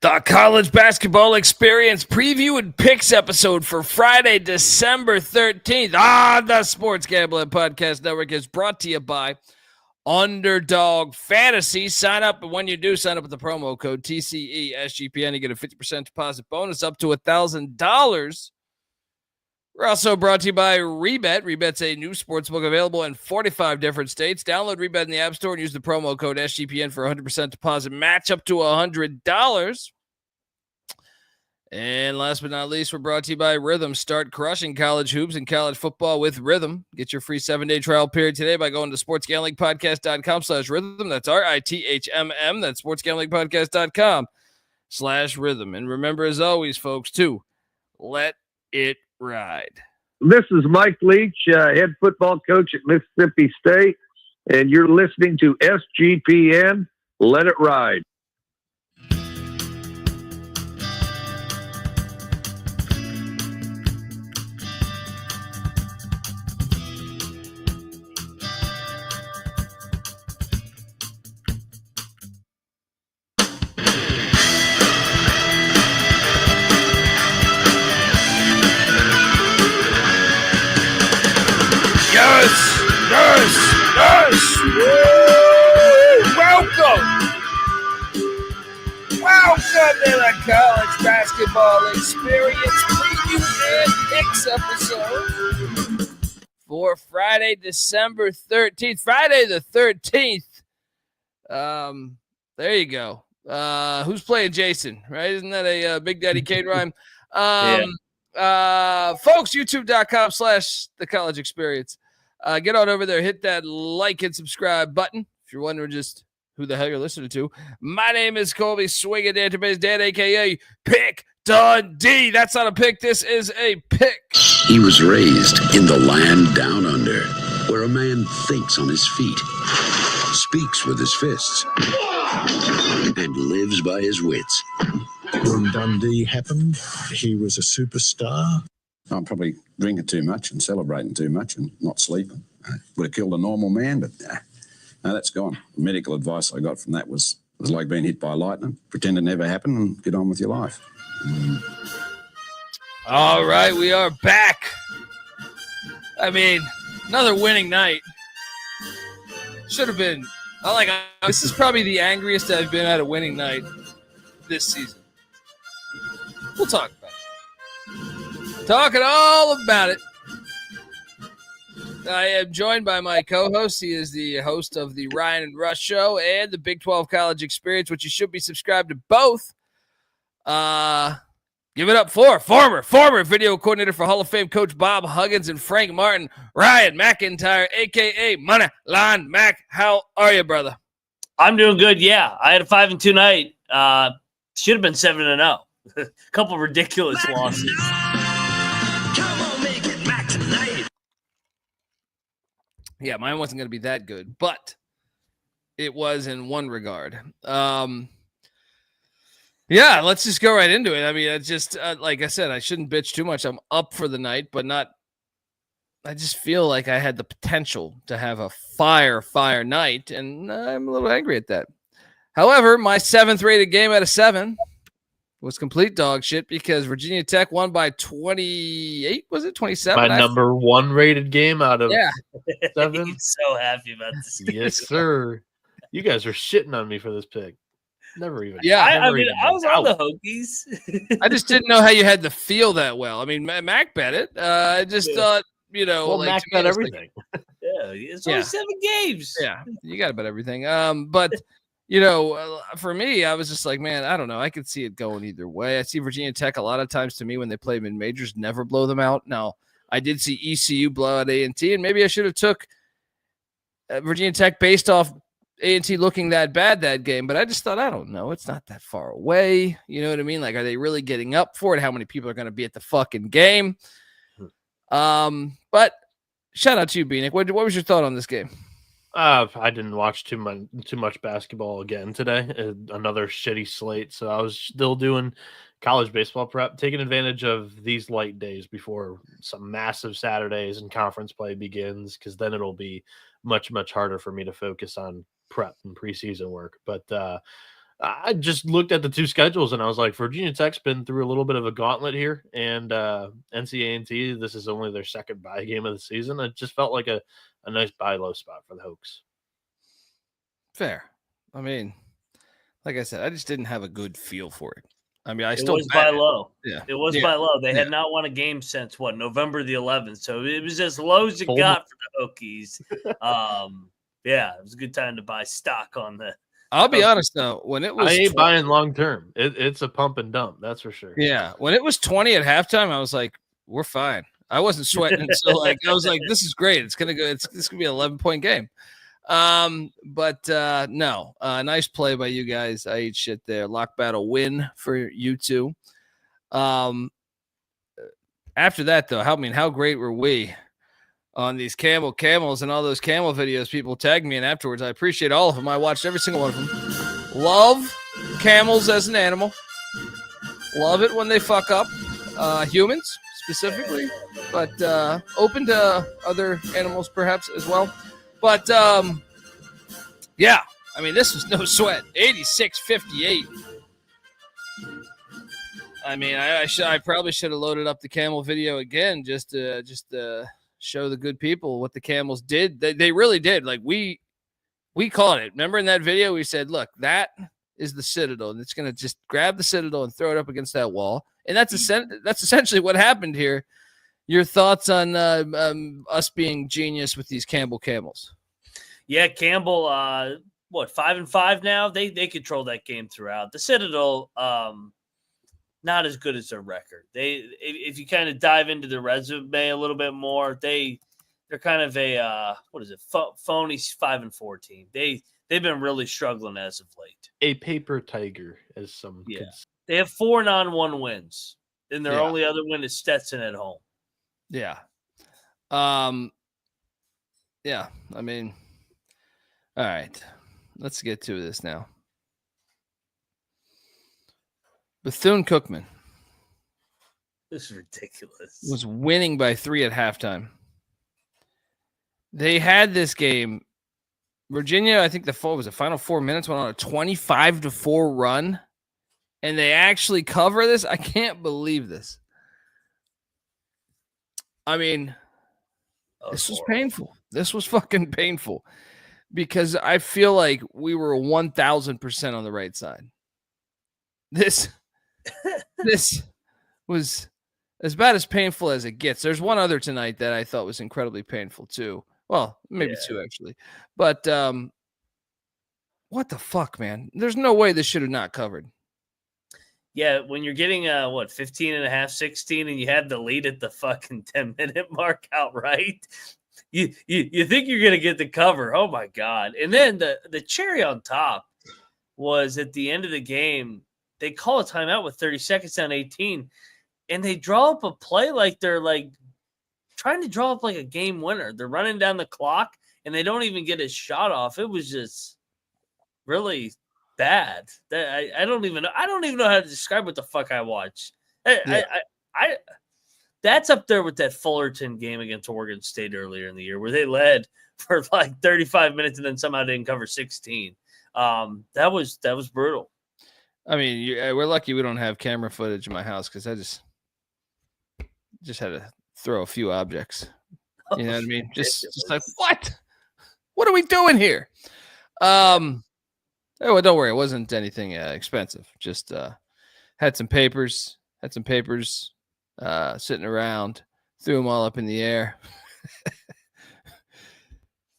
The college basketball experience preview and picks episode for Friday, December 13th on the Sports Gambling Podcast Network is brought to you by Underdog Fantasy. Sign up, and when you do, sign up with the promo code TCESGPN. You get a 50% deposit bonus up to $1,000. We're also brought to you by Rebet. Rebet's a new sportsbook available in 45 different states. Download Rebet in the App Store and use the promo code SGPN for a 100% deposit match up to $100. And last but not least, we're brought to you by Rhythm. Start crushing college hoops and college football with Rhythm. Get your free 7-day trial period today by going to sportsgamblingpodcast.com/rhythm. That's RITHMM. That's sportsgamblingpodcast.com/rhythm. And remember, as always, folks, to let it ride. This is Mike Leach, head football coach at Mississippi State, and you're listening to SGPN. Let it ride. Yes! Woo! Welcome to the college basketball experience preview and picks episode for Friday, December 13th. Friday the 13th. There you go. Who's playing Jason, right? Isn't that a Big Daddy Kane rhyme? Folks, youtube.com/the college experience. Get on over there, hit that like and subscribe button. If you're wondering just who the hell you're listening to, my name is Colby Swinging Dant, Dan, a.k.a. Pick Dundee. That's not a pick. This is a pick. He was raised in the land down under, where a man thinks on his feet, speaks with his fists, and lives by his wits. When Dundee happened, he was a superstar. I'm probably drinking too much and celebrating too much and not sleeping. I would have killed a normal man, but no, that's gone. The medical advice I got from that was like being hit by lightning. Pretend it never happened and get on with your life. All right, we are back. I mean, another winning night. Should have been. This is probably the angriest I've been at a winning night this season. We'll talk about it. Talking all about it. I am joined by my co-host. He is the host of the Ryan and Rush Show and the Big 12 College Experience, which you should be subscribed to both. Give it up for former video coordinator for Hall of Fame coach Bob Huggins and Frank Martin, Ryan McIntyre, a.k.a. Money Line Mac. How are you, brother? I'm doing good, yeah. I had a 5-2 night. Should have been 7-0. A couple ridiculous losses. Yeah, mine wasn't going to be that good, but it was in one regard. Yeah, let's just go right into it. I mean, it's just, like I said, I shouldn't bitch too much. I'm up for the night, but not, I just feel like I had the potential to have a fire night, and I'm a little angry at that. However, my 7th rated game out of 7 was complete dog shit because Virginia Tech won by 28, was it? 27? My number 1 rated game out of 7. He's so happy about this game. Yes, sir. You guys are shitting on me for this pick. Never even. Yeah, I was on the Hokies. I just didn't know how you had to feel that well. I mean, Mac bet it. I just thought, well, Mac bet everything. It's only 7 games. Yeah, you got to bet everything. But for me, I was just like, man, I don't know. I could see it going either way. I see Virginia Tech a lot of times to me when they play mid-majors never blow them out. Now, I did see ECU blow out A&T, and maybe I should have took Virginia Tech based off A&T looking that bad that game. But I just thought, I don't know. It's not that far away. You know what I mean? Like, are they really getting up for it? How many people are going to be at the fucking game? But shout out to you, Bieniek. What was your thought on this game? I didn't watch too much basketball again today. Another shitty slate, so I was still doing college baseball prep, taking advantage of these light days before some massive Saturdays and conference play begins, because then it'll be much, much harder for me to focus on prep and preseason work. But I just looked at the two schedules and I was like, Virginia Tech's been through a little bit of a gauntlet here, and NC-A&T, this is only their second bye game of the season. It just felt like a nice buy low spot for the Hokies. Fair. I mean, like I said, I just didn't have a good feel for it. I mean, it was buy low. Yeah, it was buy low. They had not won a game since November the 11th. So it was as low as it got for the Hokies. Yeah, it was a good time to buy stock on the. I'll be honest though, when it was I ain't buying long term. It's a pump and dump, that's for sure. Yeah, when it was 20 at halftime, I was like, we're fine. I wasn't sweating until I was like, this is great. It's gonna go. This could be an 11-point game. But no, nice play by you guys. I ate shit there. Lock battle win for you two. After that though, how great were we on these camels and all those camel videos people tagged me in afterwards? I appreciate all of them. I watched every single one of them. Love camels as an animal. Love it when they fuck up humans specifically, but open to other animals perhaps as well. But yeah, I mean, this was no sweat. 86-58. I mean, I probably should have loaded up the camel video again just to show the good people what the camels did. They really did. Like we caught it. Remember in that video we said, look, that is the Citadel, and it's going to just grab the Citadel and throw it up against that wall. And that's essentially what happened here. Your thoughts on us being genius with these Campbell camels? Yeah, Campbell, 5-5 now? They control that game throughout. The Citadel, not as good as their record. If you kind of dive into the resume a little bit more, they're kind of a phony 5-4 team. They've been really struggling as of late. A paper tiger, as some kids. They have 4 non-1 wins, and their only other win is Stetson at home. Yeah. Yeah, I mean, all right. Let's get to this now. Bethune-Cookman. This is ridiculous. Was winning by 3 at halftime. They had this game. Virginia, I think the final 4 minutes went on a 25-4 run, and they actually cover this. I can't believe this. I mean, this was painful. This was fucking painful because I feel like we were 1,000% on the right side. This was as bad as painful as it gets. There's one other tonight that I thought was incredibly painful too. Well, maybe 2 actually. But what the fuck, man? There's no way this should have not covered. Yeah, when you're getting 15 and a half, 16, and you have the lead at the fucking 10-minute mark outright, you think you're gonna get the cover. Oh my God. And then the cherry on top was at the end of the game, they call a timeout with 30 seconds down 18, and they draw up a play like they're like trying to draw up like a game winner. They're running down the clock and they don't even get a shot off. It was just really bad. I don't even know how to describe what the fuck I watched. I that's up there with that Fullerton game against Oregon State earlier in the year where they led for like 35 minutes and then somehow didn't cover 16. That was brutal. I mean, we're lucky we don't have camera footage in my house because I just had to throw a few objects. You know what I mean? Just like, what are we doing here? Oh, well, don't worry. It wasn't anything expensive. Just had some papers sitting around, threw them all up in the air.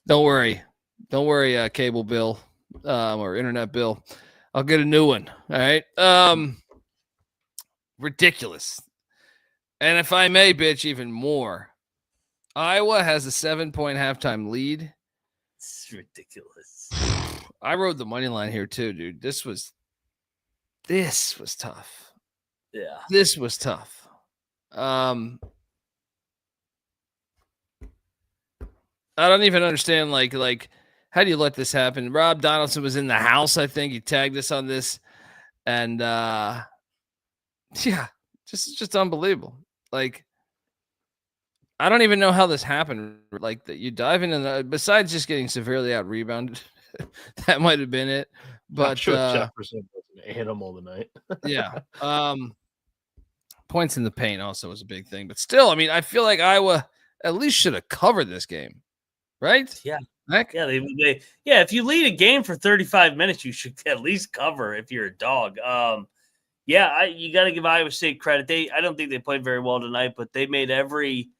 Don't worry, cable bill or internet bill. I'll get a new one. All right. Ridiculous. And if I may bitch even more, Iowa has a 7-point halftime lead. It's ridiculous. I rode the money line here too, dude. This was tough. Yeah. This was tough. I don't even understand like how do you let this happen? Rob Donaldson was in the house, I think. He tagged us on this. And just unbelievable. Like, I don't even know how this happened. Like, that you dive in and besides just getting severely out rebounded That might have been it. But Not sure Jefferson was an animal tonight. yeah. Points in the paint also was a big thing. But still, I mean, I feel like Iowa at least should have covered this game. Right? Yeah. Heck? Yeah, if you lead a game for 35 minutes, you should at least cover if you're a dog. You got to give Iowa State credit. I don't think they played very well tonight, but they made every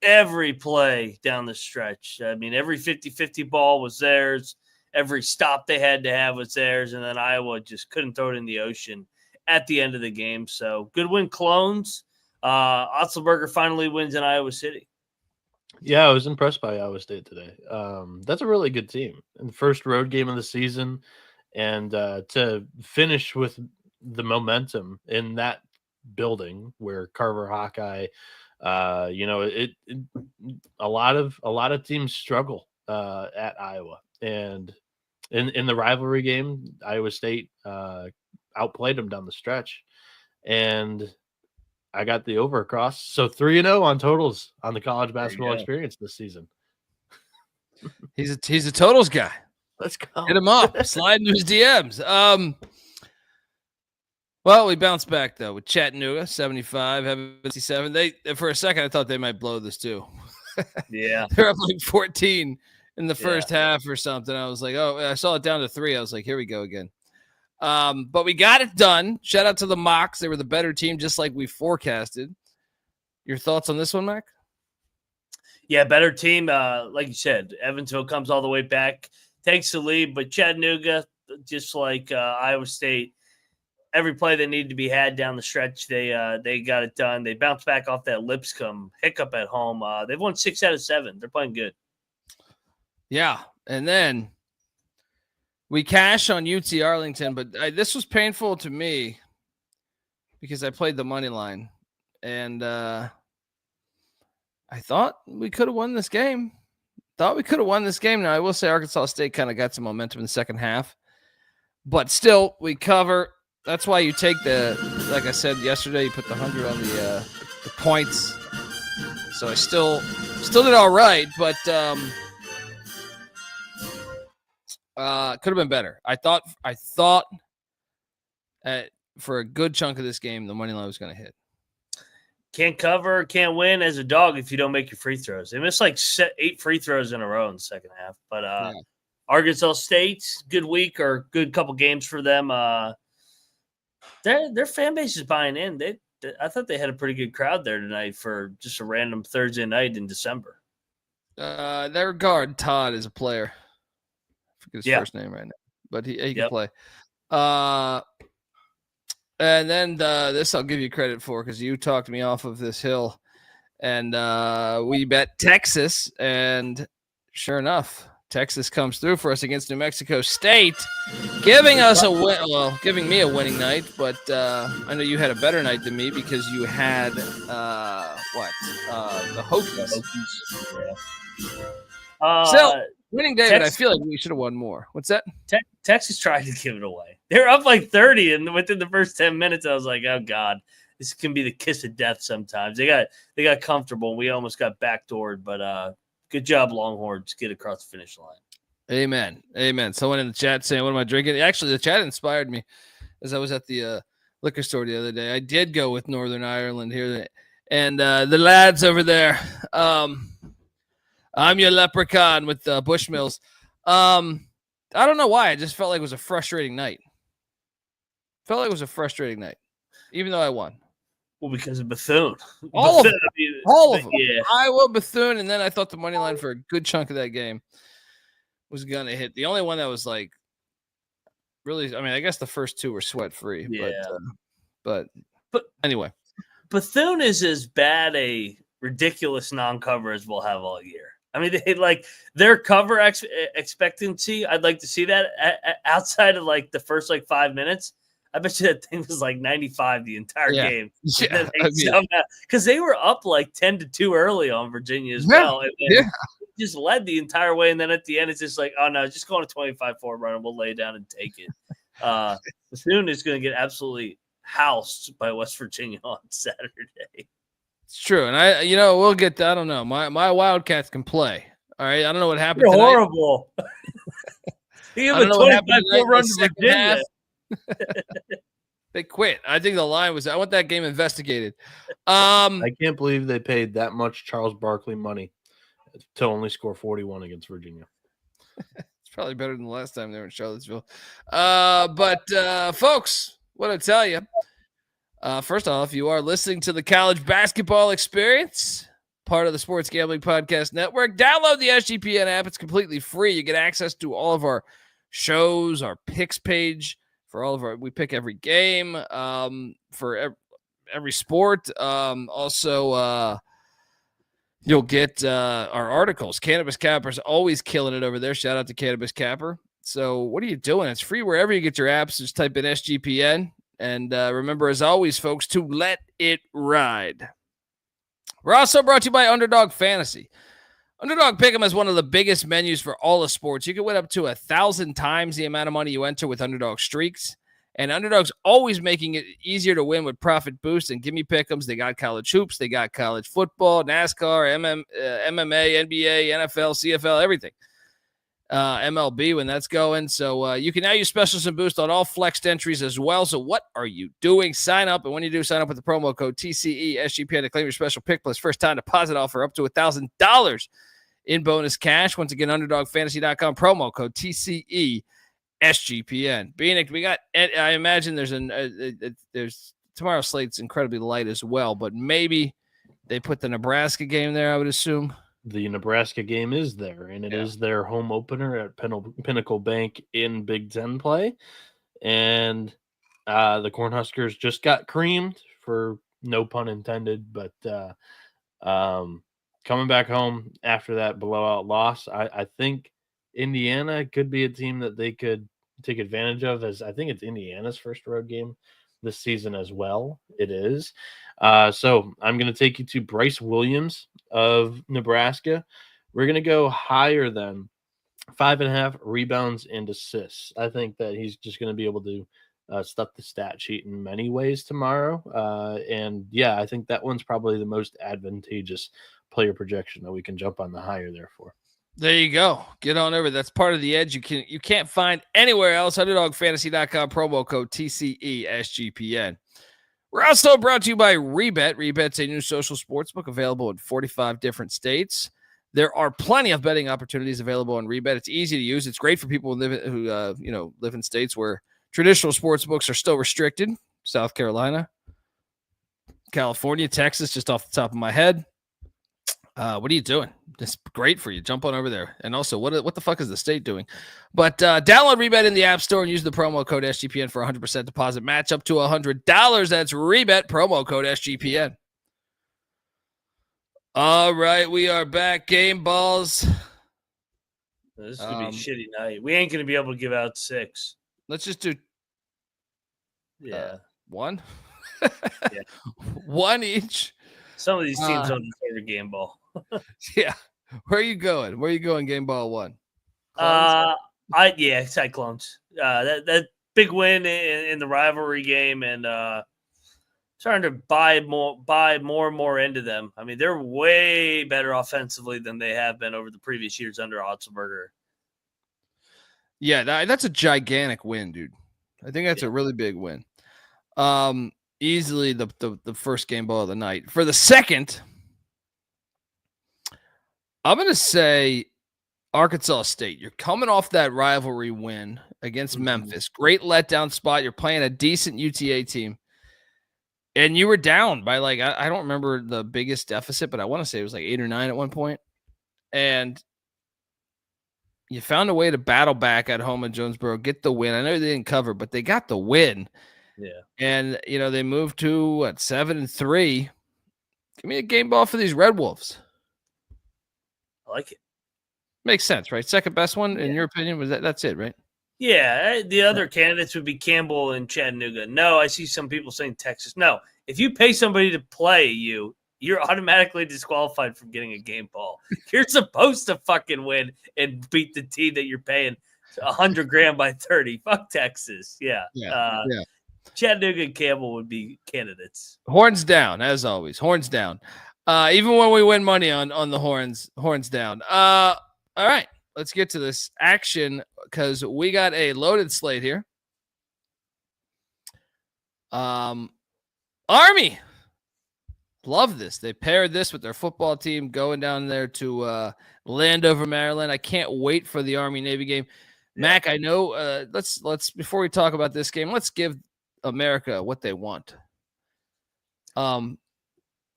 play down the stretch. I mean, every 50-50 ball was theirs. Every stop they had to have was theirs, and then Iowa just couldn't throw it in the ocean at the end of the game. So good win, Clones. Otzelberger finally wins in Iowa City. Yeah, I was impressed by Iowa State today. That's a really good team. And the first road game of the season, and to finish with the momentum in that building where Carver Hawkeye, a lot of teams struggle at Iowa, and in the rivalry game, Iowa State outplayed them down the stretch, and I got the over across. So 3-0 on totals on the college basketball experience this season. He's a totals guy. Let's go. Hit him up. Slide into his DMs. Well, we bounced back though with Chattanooga 75, having 57. They for a second I thought they might blow this too. Yeah, they're up like 14 in the first half or something. I was like, oh, I saw it down to 3. I was like, here we go again. But we got it done. Shout out to the Mocs. They were the better team, just like we forecasted. Your thoughts on this one, Mac? Yeah, better team. Like you said, Evansville comes all the way back, takes the lead, but Chattanooga, just like Iowa State, every play that needed to be had down the stretch, they got it done. They bounced back off that Lipscomb hiccup at home. They've won 6 out of 7. They're playing good. Yeah, and then we cash on UT Arlington, but this was painful to me because I played the money line, and I thought we could have won this game. Now, I will say Arkansas State kind of got some momentum in the second half, but still, we cover. That's why you take like I said yesterday, you put the 100 on the points. So I still did all right, but could have been better. I thought for a good chunk of this game, the money line was going to hit. Can't cover, can't win as a dog if you don't make your free throws. They missed like 8 free throws in a row in the second half. But Arkansas State, good week or good couple games for them. Their fan base is buying in. I thought they had a pretty good crowd there tonight for just a random Thursday night in December. Their guard, Todd, is a player. I forget his first name right now, but he can play. And then this I'll give you credit for because you talked me off of this hill, and we bet Texas, and sure enough, Texas comes through for us against New Mexico State, giving us a win. Well, giving me a winning night, but I know you had a better night than me because you had the Hokies. So winning day, but I feel like we should have won more. What's that? Texas tried to give it away. They're up like 30, and within the first 10 minutes, I was like, "Oh God, this can be the kiss of death." Sometimes they got comfortable, and we almost got backdoored. But good job, Longhorns, get across the finish line. Amen. Someone in the chat saying, "What am I drinking?" Actually, the chat inspired me as I was at the liquor store the other day. I did go with Northern Ireland here, and the lads over there. I'm your leprechaun with Bushmills. I don't know why. I just felt like it was a frustrating night. Even though I won. Well, because of Bethune. All of them. Yeah. Iowa, Bethune, and then I thought the money line for a good chunk of that game was going to hit. The only one that was like really, I mean, I guess the first 2 were sweat-free. Yeah. But anyway. Bethune is as bad a ridiculous non-cover as we'll have all year. I mean, they like their cover expectancy. I'd like to see that outside of like the first 5 minutes. I bet you that thing was like 95 the entire game. Yeah, because they were up like 10-2 early on Virginia as well. And just led the entire way. And then at the end, it's just like, oh no, just go on a 25-4 run and we'll lay down and take it. Bethune is going to get absolutely housed by West Virginia on Saturday. It's true. And we'll get that. I don't know. My Wildcats can play. All right. I don't know what happened. You're horrible. He gave I a don't know what happened 25-4 run in the to second Virginia. half. They quit. I think the line was. I want that game investigated. I can't believe they paid that much Charles Barkley money to only score 41 against Virginia. It's probably better than the last time they were in Charlottesville. But folks, what I tell you. First off, you are listening to the College Basketball Experience, part of the Sports Gambling Podcast Network. Download the SGPN app. It's completely free. You get access to all of our shows, our picks page for all of our. We pick every game for every sport. Also, you'll get our articles. Cannabis Capper's always killing it over there. Shout out to Cannabis Capper. So what are you doing? It's free wherever you get your apps. Just type in SGPN. And remember, as always, folks, to let it ride. We're also brought to you by Underdog Fantasy. Underdog Pick'em is one of the biggest menus for all the sports. You can win up to 1,000 times the amount of money you enter with Underdog Streaks. And Underdog's always making it easier to win with Profit Boost and Gimme Pick'ems. They got college hoops. They got college football, NASCAR, MMA, NBA, NFL, CFL, everything. MLB when that's going. So you can now use specials and boost on all flexed entries as well. So what are you doing? Sign up. And when you do, sign up with the promo code TCE SGPN to claim your special pick plus first time deposit offer up to $1,000 in bonus cash. Once again, underdogfantasy.com promo code TCE SGPN. Bieniek, we got, I imagine there's tomorrow's slate's incredibly light as well, but maybe they put the Nebraska game there, I would assume. The Nebraska game is there, and it is their home opener at Pinnacle Bank in Big Ten play. And the Cornhuskers just got creamed, for no pun intended, but coming back home after that blowout loss, I think Indiana could be a team that they could take advantage of, as I think it's Indiana's first road game this season as well. It is. So I'm going to take you to Bryce Williams of Nebraska. We're going to go higher than 5.5 rebounds and assists. I think that he's just going to be able to stuff the stat sheet in many ways tomorrow. And yeah, I think that one's probably the most advantageous player projection that we can jump on the higher there for. There you go. Get on over. That's part of the edge you can't find anywhere else. UnderdogFantasy.com promo code TCE SGPN. We're also brought to you by Rebet. Rebet's a new social sportsbook available in 45 different states. There are plenty of betting opportunities available on Rebet. It's easy to use. It's great for people who live in states where traditional sportsbooks are still restricted. South Carolina, California, Texas, just off the top of my head. What are you doing? It's great for you. Jump on over there. And also, what the fuck is the state doing? But download Rebet in the App Store and use the promo code SGPN for 100% deposit match up to $100. That's Rebet, promo code SGPN. All right, we are back. Game balls. This is going to be a shitty night. We ain't going to be able to give out 6. Let's just do one. Yeah. One each. Some of these teams don't deserve a game ball. Yeah. Where are you going? Where are you going, game ball 1? Cyclones. That big win in the rivalry game, and starting to buy more and more into them. I mean, they're way better offensively than they have been over the previous years under Otzelberger. Yeah, that's a gigantic win, dude. I think that's a really big win. Easily the first game ball of the night. For the second, I'm going to say Arkansas State. You're coming off that rivalry win against Memphis. Great letdown spot. You're playing a decent UTA team. And you were down by I don't remember the biggest deficit, but I want to say it was 8 or 9 at one point. And you found a way to battle back at home in Jonesboro, get the win. I know they didn't cover, but they got the win. Yeah. And, they moved to 7-3. Give me a game ball for these Red Wolves. I like it. Makes sense, right? Second best one, in your opinion, was that's it, right? Yeah. The other candidates would be Campbell and Chattanooga. No, I see some people saying Texas. No, if you pay somebody to play you're automatically disqualified from getting a game ball. You're supposed to fucking win and beat the team that you're paying $100,000 by 30. Fuck Texas. Yeah. Chattanooga and Campbell would be candidates. Horns down, as always. Horns down. Even when we win money on the horns down. All right. let's get to this action because we got a loaded slate here. Army. Love this. They paired this with their football team going down there to Landover, Maryland. I can't wait for the Army-Navy game. Yeah. Mac, I know. Let's before we talk about this game, let's give America what they want.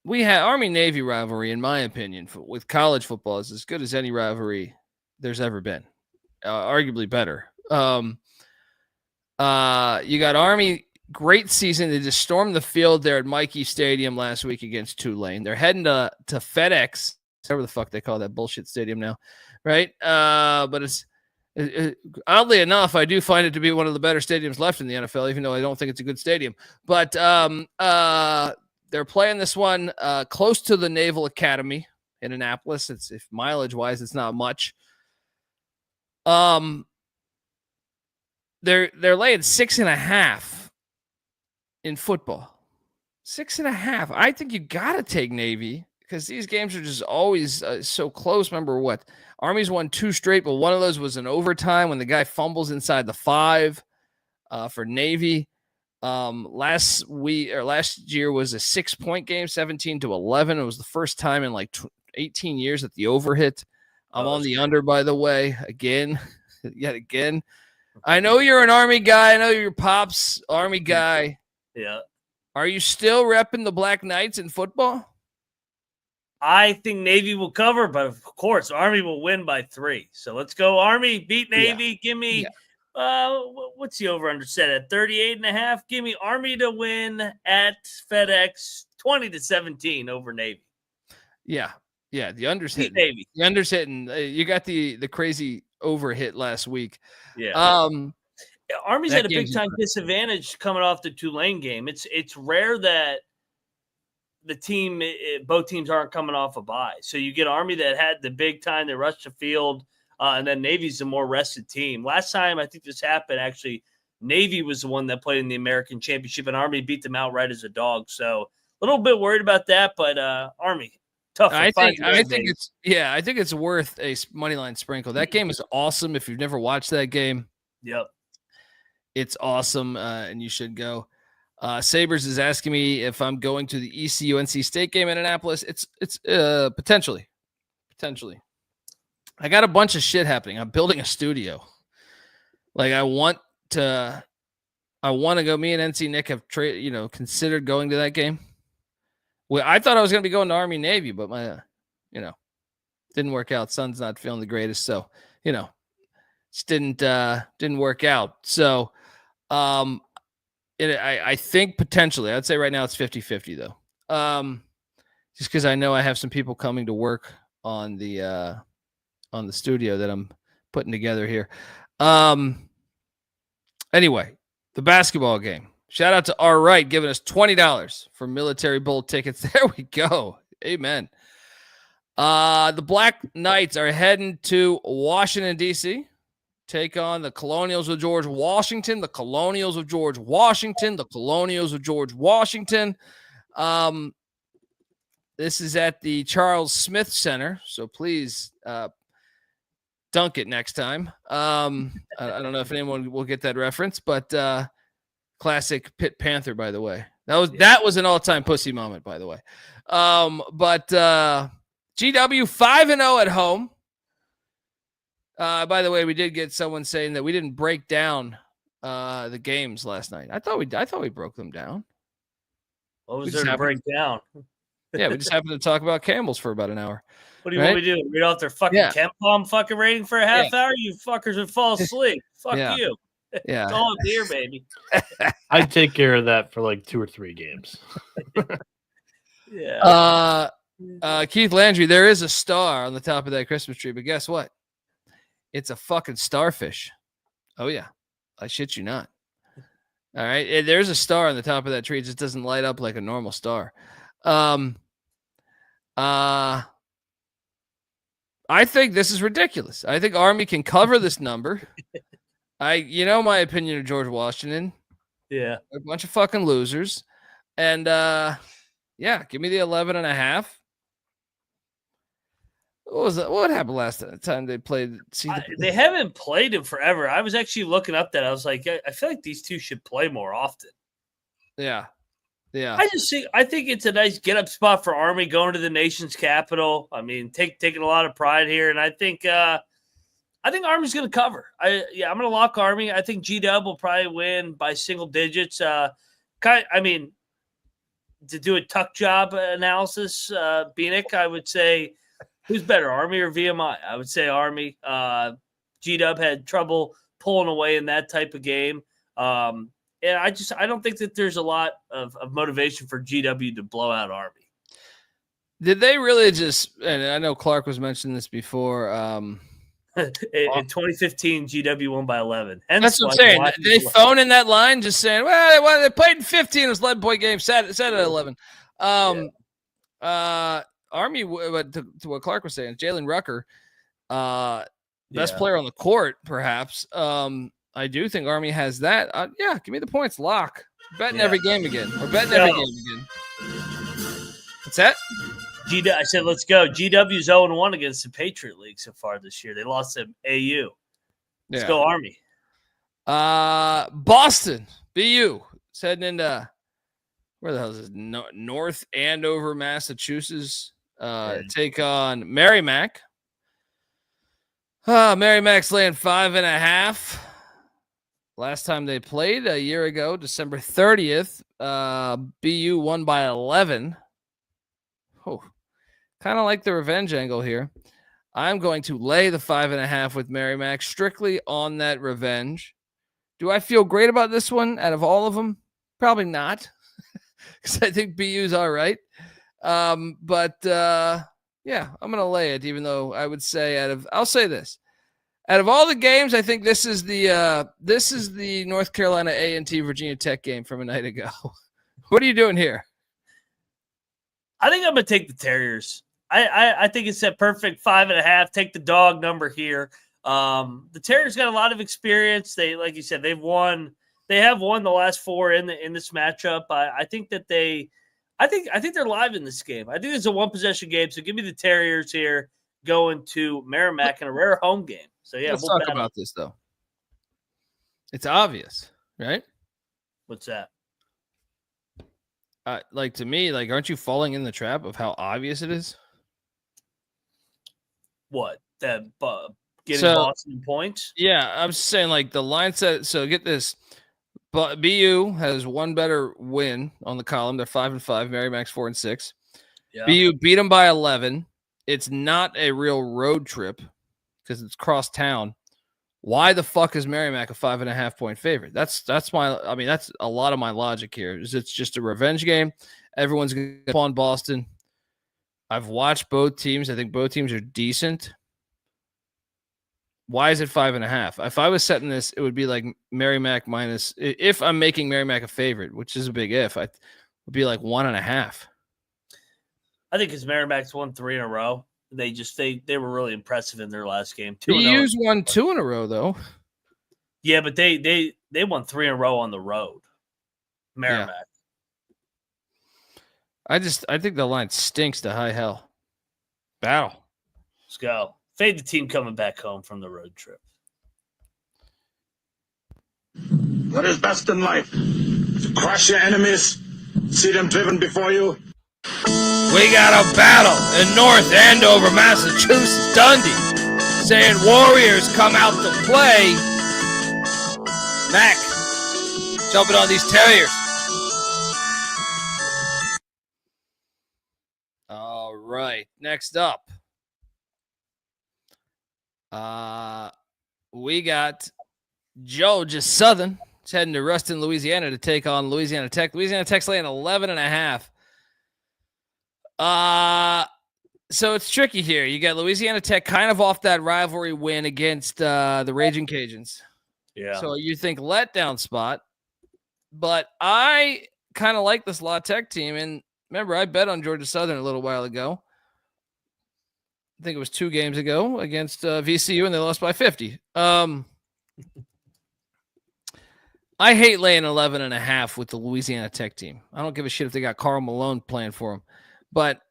We have Army-Navy rivalry, in my opinion, with college football is as good as any rivalry there's ever been, arguably better. You got Army. Great season. They just stormed the field there at Mikey Stadium last week against Tulane. They're heading to FedEx, whatever the fuck they call that bullshit stadium now, right? But it's oddly enough, I do find it to be one of the better stadiums left in the NFL, even though I don't think it's a good stadium. But they're playing this one close to the Naval Academy in Annapolis. It's if mileage wise, it's not much. They're laying 6.5. In football, 6.5. I think you got to take Navy because these games are just always so close. Remember what? Army's won 2 straight, but one of those was an overtime when the guy fumbles inside the 5 for Navy. Last year was a 6-point game, 17-11. It was the first time in like 18 years that the over hit. I'm on the under, by the way, yet again. I know you're an Army guy. I know you're Pop's Army guy. Yeah. Are you still repping the Black Knights in football? I think Navy will cover, but of course, Army will win by 3. So let's go Army, beat Navy. Yeah. Give me, what's the over-under set at 38.5? Give me Army to win at FedEx 20-17 over Navy. Yeah. Yeah, the under's hitting. Navy. The under's hitting. You got the crazy over hit last week. Yeah. Army's at a big-time disadvantage coming off the Tulane game. It's rare that both teams aren't coming off a bye. So you get Army that had the big time, they rushed the field, and then Navy's the more rested team. Last time I think this happened, actually, Navy was the one that played in the American Championship, and Army beat them outright as a dog. So a little bit worried about that, but Army, tough. I think it's worth a moneyline sprinkle. That game is awesome. If you've never watched that game, yep. It's awesome, and you should go. Sabres is asking me if I'm going to the ECU NC State game in Annapolis. It's potentially. I got a bunch of shit happening. I'm building a studio. Like I want to go. Me and NC Nick have considered going to that game. Well, I thought I was going to be going to Army Navy, but my didn't work out. Son's not feeling the greatest, so just didn't work out. So. I think potentially, I'd say right now it's 50-50 though. Just because I know I have some people coming to work on the studio that I'm putting together here. Anyway, the basketball game. Shout out to R. Wright giving us $20 for Military Bowl tickets. There we go. Amen. The Black Knights are heading to Washington, D.C., take on the Colonials of George Washington. This is at the Charles Smith Center, so please dunk it next time. I don't know if anyone will get that reference, but classic Pitt Panther, by the way. That was an all-time pussy moment, by the way. But GW 5-0 at home. By the way, we did get someone saying that we didn't break down the games last night. I thought we broke them down. What was there to break down? Yeah, we just happened to talk about Campbell's for about an hour. What do you want me to do? Read off their fucking Chem Palm fucking rating for a half hour? You fuckers would fall asleep. Fuck you. Yeah. It's all here, baby. I'd take care of that for like 2 or 3 games. Yeah. Keith Landry, there is a star on the top of that Christmas tree, but guess what? It's a fucking starfish. Oh, yeah. I shit you not. All right. There's a star on the top of that tree. It just doesn't light up like a normal star. I think this is ridiculous. I think Army can cover this number. My opinion of George Washington. Yeah. A bunch of fucking losers. And, give me the 11.5. What was that? What happened last time they played? They haven't played in forever. I was actually looking up that. I was like, I feel like these two should play more often. Yeah. I think it's a nice get up spot for Army going to the nation's capital. I mean, taking a lot of pride here, and I think Army's going to cover. I'm going to lock Army. I think G-Dub will probably win by single digits. To do a tuck job analysis, Bieniek, I would say, who's better, Army or VMI? I would say Army. G-Dub had trouble pulling away in that type of game. And I don't think that there's a lot of motivation for GW to blow out Army. Did they really just, and I know Clark was mentioning this before. In 2015, GW won by 11. That's what I'm saying. They phone in that line just saying, well, they played in 15. It was 11-point game, set at 11. Army, to what Clark was saying, Jalen Rucker, best player on the court, perhaps. I do think Army has that. Give me the points. Lock. Betting every game again. We're betting every game again. What's that? I said, let's go. GW's 0-1 against the Patriot League so far this year. They lost to AU. Let's go Army. Boston, BU. It's heading into, where the hell is this? North Andover, Massachusetts. Take on Merrimack. Merrimack's laying 5.5. Last time they played a year ago, December 30th, BU won by 11. Oh, kind of like the revenge angle here. I'm going to lay the 5.5 with Merrimack strictly on that revenge. Do I feel great about this one out of all of them? Probably not, because I think BU's all right. I'm going to lay it, even though I would say I'll say this. Out of all the games, I think this is the North Carolina A&T Virginia Tech game from a night ago. What are you doing here? I think I'm going to take the Terriers. I think it's that perfect 5.5. Take the dog number here. The Terriers got a lot of experience. They, like you said, they have won the last 4 in this matchup. I think that I think they're live in this game. I think it's a 1-possession game. So give me the Terriers here going to Merrimack in a rare home game. So let's talk about this though. It's obvious, right? What's that? To me, aren't you falling in the trap of how obvious it is? What? That getting Boston points? Yeah, I'm just saying, the line set. So get this. But BU has one better win on the column. They're 5-5. Merrimack's 4-6. Yeah. BU beat them by 11. It's not a real road trip because it's cross town. Why the fuck is Merrimack a 5.5-point favorite? That's a lot of my logic here. It's just a revenge game. Everyone's going to go on Boston. I've watched both teams. I think both teams are decent. Why is it 5.5? If I was setting this, it would be like Merrimack minus. If I'm making Merrimack a favorite, which is a big if, I would be like 1.5. I think because Merrimack's won 3 in a row. They were really impressive in their last game. BU's won 2 in a row though. Yeah, but they won 3 in a row on the road. Merrimack. Yeah. I think the line stinks to high hell. Battle. Let's go. Fade the team coming back home from the road trip. What is best in life? To crush your enemies, see them driven before you. We got a battle in North Andover, Massachusetts. Dundee saying Warriors come out to play. Mac jumping on these Terriers. All right, next up. We got Georgia Southern. It's heading to Ruston, Louisiana to take on Louisiana Tech. Louisiana Tech's laying 11.5. So it's tricky here. You got Louisiana Tech kind of off that rivalry win against the Raging Cajuns. Yeah. So you think letdown spot, but I kind of like this La Tech team. And remember, I bet on Georgia Southern a little while ago. I think it was 2 games ago against VCU, and they lost by 50. I hate laying 11.5 with the Louisiana Tech team. I don't give a shit if they got Karl Malone playing for them. But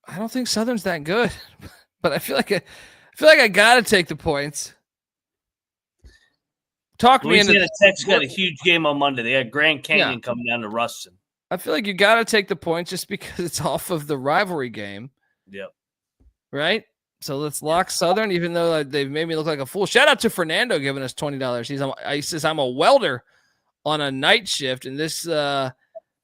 I don't think Southern's that good, but I feel like I gotta take the points. Talk me into Louisiana Tech's got a huge game on Monday. They got Grand Canyon coming down to Ruston. I feel like you gotta take the points just because it's off of the rivalry game. Yep. Right? So let's lock Southern, even though they've made me look like a fool. Shout out to Fernando giving us $20. He says, I'm a welder on a night shift, and this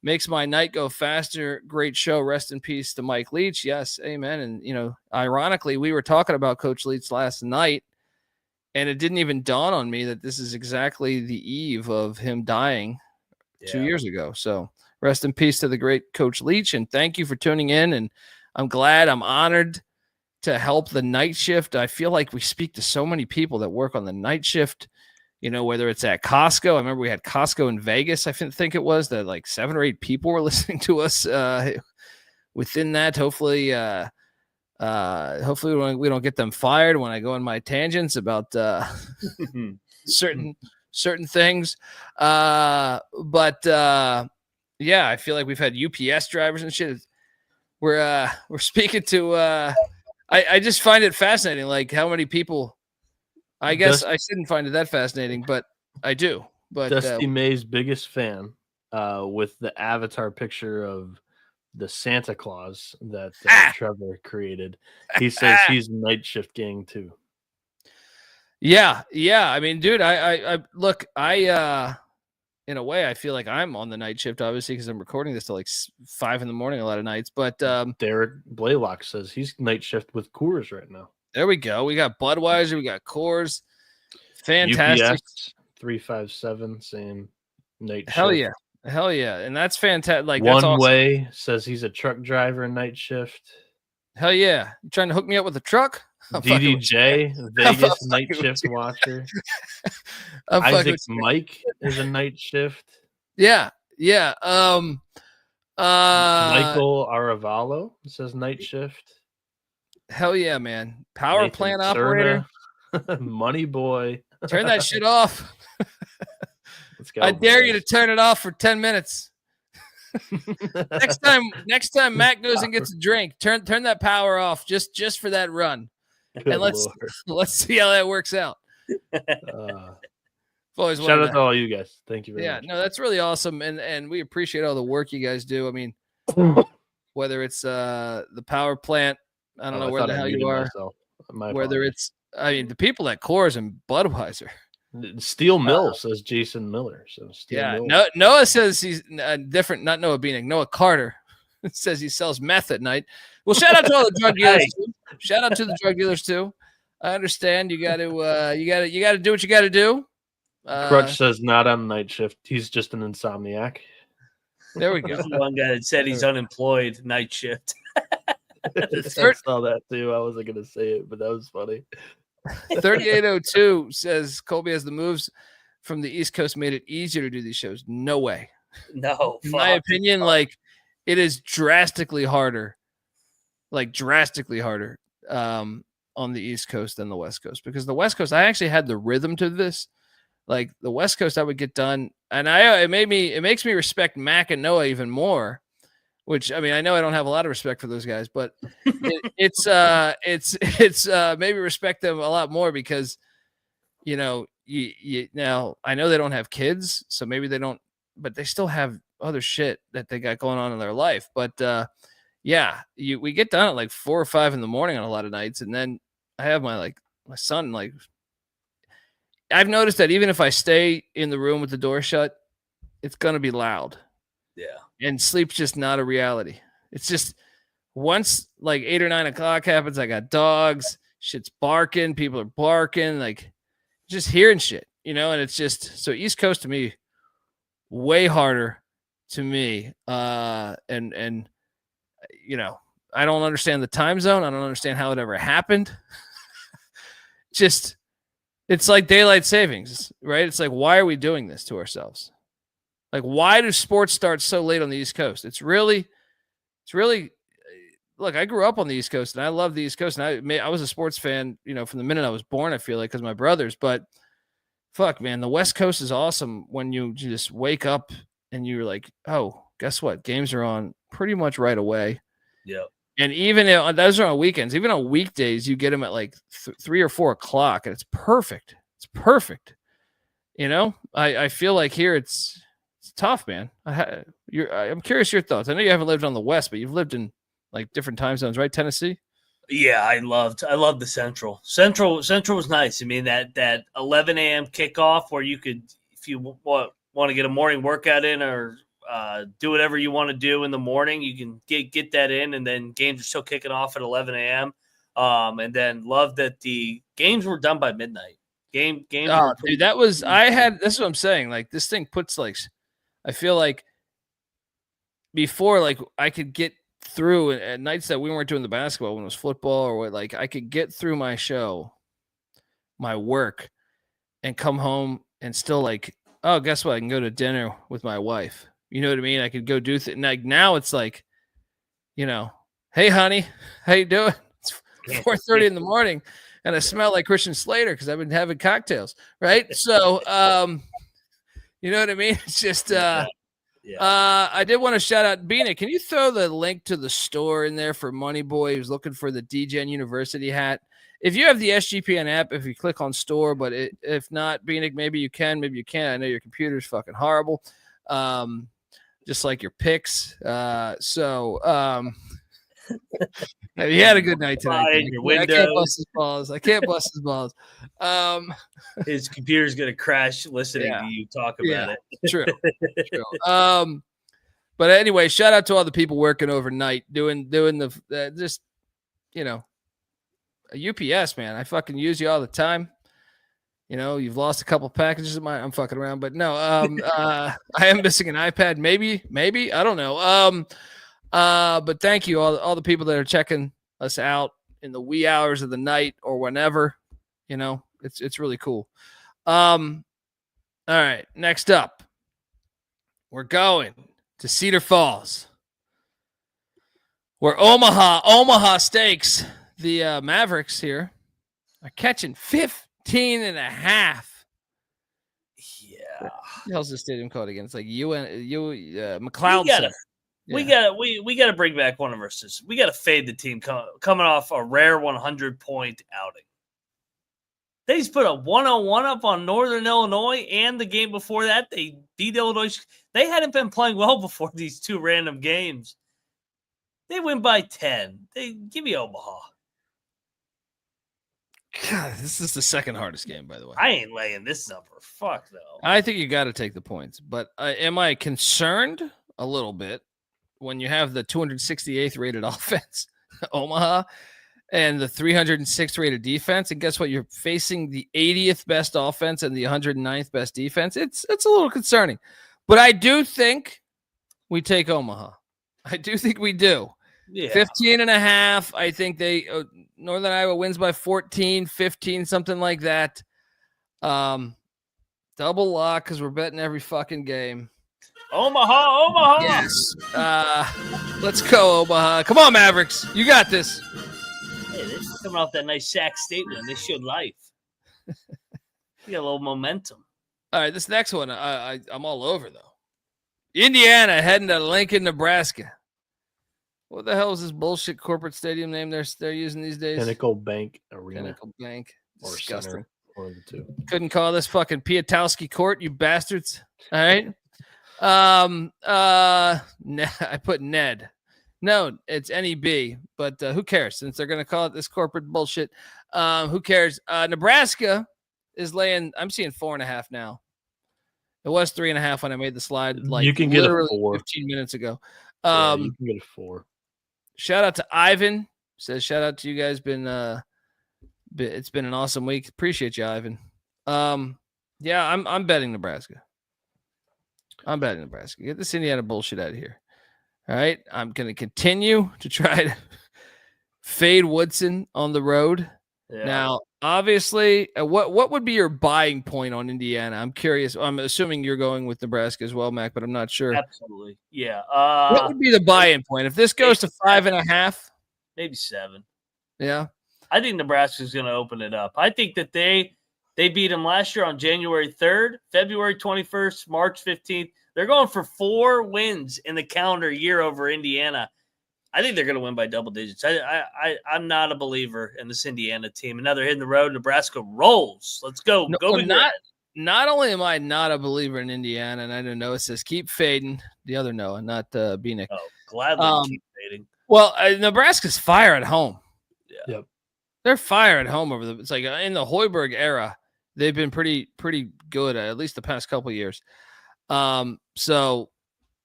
makes my night go faster. Great show. Rest in peace to Mike Leach. Yes, amen. And, ironically, we were talking about Coach Leach last night, and it didn't even dawn on me that this is exactly the eve of him dying 2 years ago. So rest in peace to the great Coach Leach, and thank you for tuning in, and I'm honored to help the night shift. I feel like we speak to so many people that work on the night shift, whether it's at Costco. I remember we had Costco in Vegas. I think it was that like 7 or 8 people were listening to us within that. Hopefully we don't get them fired when I go on my tangents about certain things. I feel like we've had UPS drivers and shit. We're speaking to I just find it fascinating, like how many people. I guess I shouldn't find it that fascinating, but I do. But Dusty May's biggest fan, with the avatar picture of the Santa Claus that Trevor created. He says he's night shift gang too. Yeah. I mean, dude, I look, in a way, I feel like I'm on the night shift, obviously, because I'm recording this till like 5 a.m. a lot of nights. But Derek Blaylock says he's night shift with Coors right now. There we go. We got Budweiser, we got Coors. Fantastic. UPS 357 saying night Hell shift. Hell yeah. And that's fantastic. Like One that's awesome. Way says he's a truck driver night shift. Hell yeah. You trying to hook me up with a truck? DDJ, Vegas night shift watcher. Isaac Mike is a night shift. Yeah. Michael Aravalo says night shift. Hell yeah, man. Power Nathan plant Cerna, operator. Money boy. Turn that shit off. Let's go. I dare you to turn it off for 10 minutes. Next time Matt goes and gets a drink, turn that power off just for that run. Good and let's see how that works out. Shout out to all you guys. Thank you very much. Yeah, no, that's really awesome. And we appreciate all the work you guys do. I mean, whether it's the power plant, I don't know where the hell you are. Whether it's, the people at Coors and Budweiser. Steel Mill says Jason Miller. So Mill. Noah says he's different. Not Noah Bieniek. Noah Carter says he sells meth at night. Well, shout out to all the drug dealers. Shout out to the drug dealers too. I understand. You got to do what you got to do. Crutch says not on night shift. He's just an insomniac. There we go. One guy that said he's unemployed night shift. I saw that too. I wasn't gonna say it, but that was funny. 3802 says Colby has the moves from the East Coast made it easier to do these shows. No way. No. In my opinion, like it is drastically harder. On the East Coast than the West Coast, because the West Coast, I actually had the rhythm to this. Like the West Coast, I would get done, and it makes me respect Mac and Noah even more. Which, I mean, I know I don't have a lot of respect for those guys, but it's maybe respect them a lot more because, now I know they don't have kids, so maybe they don't, but they still have other shit that they got going on in their life. But we get done at like 4 or 5 a.m. on a lot of nights, and then I have my son. I've noticed that even if I stay in the room with the door shut, it's gonna be loud. Yeah. And sleep's just not a reality. It's just once like 8 or 9 o'clock happens, I got dogs, shit's barking, people are barking, like just hearing shit, and it's just so East Coast to me, way harder to me. I don't understand the time zone. I don't understand how it ever happened. Just it's like daylight savings, right? It's like, why are we doing this to ourselves? Like, why do sports start so late on the East Coast? It's really, look, I grew up on the East Coast and I love the East Coast. And I was a sports fan, from the minute I was born, I feel like, because my brothers. But fuck, man, the West Coast is awesome when you just wake up and you're like, oh, guess what? Games are on pretty much right away. Yeah. And even those are on weekends. Even on weekdays, you get them at like 3 or 4 o'clock, and it's perfect. It's perfect. I feel like here it's tough, man. I'm curious your thoughts. I know you haven't lived on the West, but you've lived in like different time zones, right? Tennessee. Yeah, I loved the Central. Central was nice. I mean, that 11 a.m. kickoff where you could, if you want to get a morning workout in or do whatever you want to do in the morning, you can get that in, and then games are still kicking off at 11 a.m. And then love that the games were done by midnight. Games. Oh, dude, this is what I'm saying. Like this thing puts like, I feel like before, like I could get through at nights that we weren't doing the basketball when it was football or what, like I could get through my show, my work, and come home and still like, oh, guess what? I can go to dinner with my wife. You know what I mean? I could go do like now it's like, hey honey, how you doing? It's 4:30 in the morning and I smell like Christian Slater because I've been having cocktails, right? So you know what I mean? It's just I did want to shout out Bieniek. Can you throw the link to the store in there for Money Boy who's looking for the DGen University hat? If you have the SGPN app, if you click on store, but if not, Bieniek, maybe you can, maybe you can't. I know your computer's fucking horrible, just like your picks. He had a good night tonight. I can't bust his balls. His computer's gonna crash listening to you talk about it. True. But anyway, shout out to all the people working overnight, doing the just a UPS, man. I fucking use you all the time. You've lost a couple packages of mine. I'm fucking around, but no. I am missing an iPad. Maybe I don't know. But thank you all the people that are checking us out in the wee hours of the night or whenever. It's really cool. All right, next up, we're going to Cedar Falls, where Omaha Steaks, the Mavericks here, are catching 15.5. Yeah. What the hell's the stadium called again? It's like McLeod Center. We got to bring back one of our sisters. We got to fade the team coming off a rare 100-point outing. They just put a 101 up on Northern Illinois, and the game before that, they beat Illinois. They hadn't been playing well before these two random games. They win by 10. Give me Omaha. God, this is the second hardest game, by the way. I ain't laying this number. Fuck, though. I think you got to take the points, but am I concerned a little bit when you have the 268th rated offense, Omaha, and the 306th rated defense? And guess what? You're facing the 80th best offense and the 109th best defense. It's a little concerning, but I do think we take Omaha. I do think we do. Yeah. 15.5. I think Northern Iowa wins by 14, 15, something like that. Double lock because we're betting every fucking game. Omaha. Yes. Let's go, Omaha. Come on, Mavericks. You got this. Hey, they're coming off that nice Sac State win. They showed life. You got a little momentum. All right, this next one, I'm all over, though. Indiana heading to Lincoln, Nebraska. What the hell is this bullshit corporate stadium name they're using these days? Pinnacle Bank Arena. Or Disgusting. Center, one of the two. Couldn't call this fucking Piatowski Court, you bastards. All right. I put Ned. No, it's NEB, but who cares? Since they're gonna call it this corporate bullshit, who cares? Nebraska is laying. I'm seeing 4.5 now. It was 3.5 when I made the slide. Like you can get a 4 15 minutes ago. You can get a 4. Shout out to Ivan. Says shout out to you guys. It's been an awesome week. Appreciate you, Ivan. Yeah, I'm betting Nebraska. Get this Indiana bullshit out of here. All right. I'm going to continue to try to fade Woodson on the road. Yeah. Now, obviously, what would be your buying point on Indiana? I'm curious. I'm assuming you're going with Nebraska as well, Mac, but I'm not sure. Absolutely. Yeah. What would be the buy-in point? If this goes to 5.5? Maybe 7. Yeah. I think Nebraska's going to open it up. I think that they beat them last year on January 3rd, February 21st, March 15th. They're going for 4 wins in the calendar year over Indiana. I think they're going to win by double digits. I'm not a believer in this Indiana team. Another hit in the road. Nebraska rolls. Let's go. No, Go Big Red. Not only am I not a believer in Indiana, and I know Noah says keep fading. The other Noah, not Bieniek. Oh, gladly keep fading. Well, Nebraska's fire at home. Yeah. Yep. They're fire at home over it's like in the Hoiberg era, they've been pretty good at least the past couple of years. So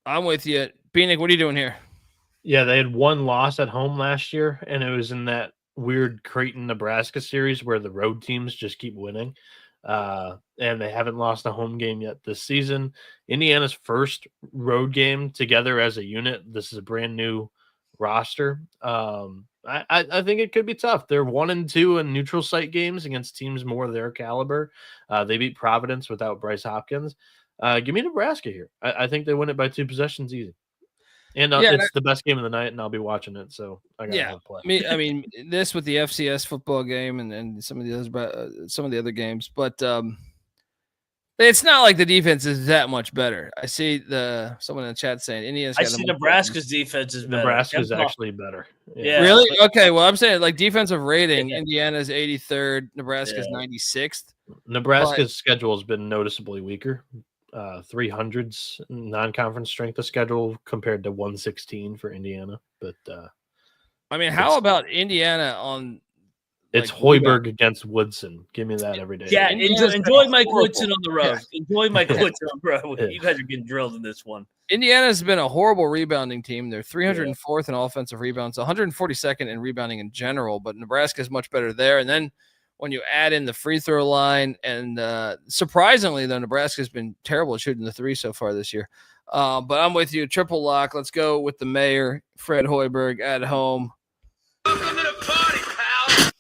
I'm with you. Bieniek, what are you doing here? Yeah, they had one loss at home last year, and it was in that weird Creighton, Nebraska series where the road teams just keep winning. And they haven't lost a home game yet this season. Indiana's first road game together as a unit. This is a brand new roster. I think it could be tough. They're 1-2 in neutral site games against teams more their caliber. They beat Providence without Bryce Hopkins. Give me Nebraska here. I think they win it by 2 possessions easy. And it's the best game of the night, and I'll be watching it. So I got to play. I mean, this with the FCS football game and some of the other games, but it's not like the defense is that much better. I see someone in the chat saying Indiana's. I see Nebraska's defense is better. Nebraska's actually better. Yeah. Really? Okay. Well, I'm saying like defensive rating, Indiana's 83rd, Nebraska's 96th. Nebraska's schedule has been noticeably weaker. 300s non-conference strength of schedule compared to 116 for Indiana. But I mean, how about Indiana on? It's Hoiberg against Woodson. Give me that every day. Yeah, enjoy Mike Woodson on the road. Yeah. Enjoy Mike Woodson on the road. You guys are getting drilled in this one. Indiana's been a horrible rebounding team. They're 304th in offensive rebounds, 142nd in rebounding in general, but Nebraska is much better there. And then when you add in the free throw line, and surprisingly, though, Nebraska's been terrible at shooting the three so far this year. But I'm with you. Triple lock. Let's go with the mayor, Fred Hoiberg, at home. Welcome to the party, pal.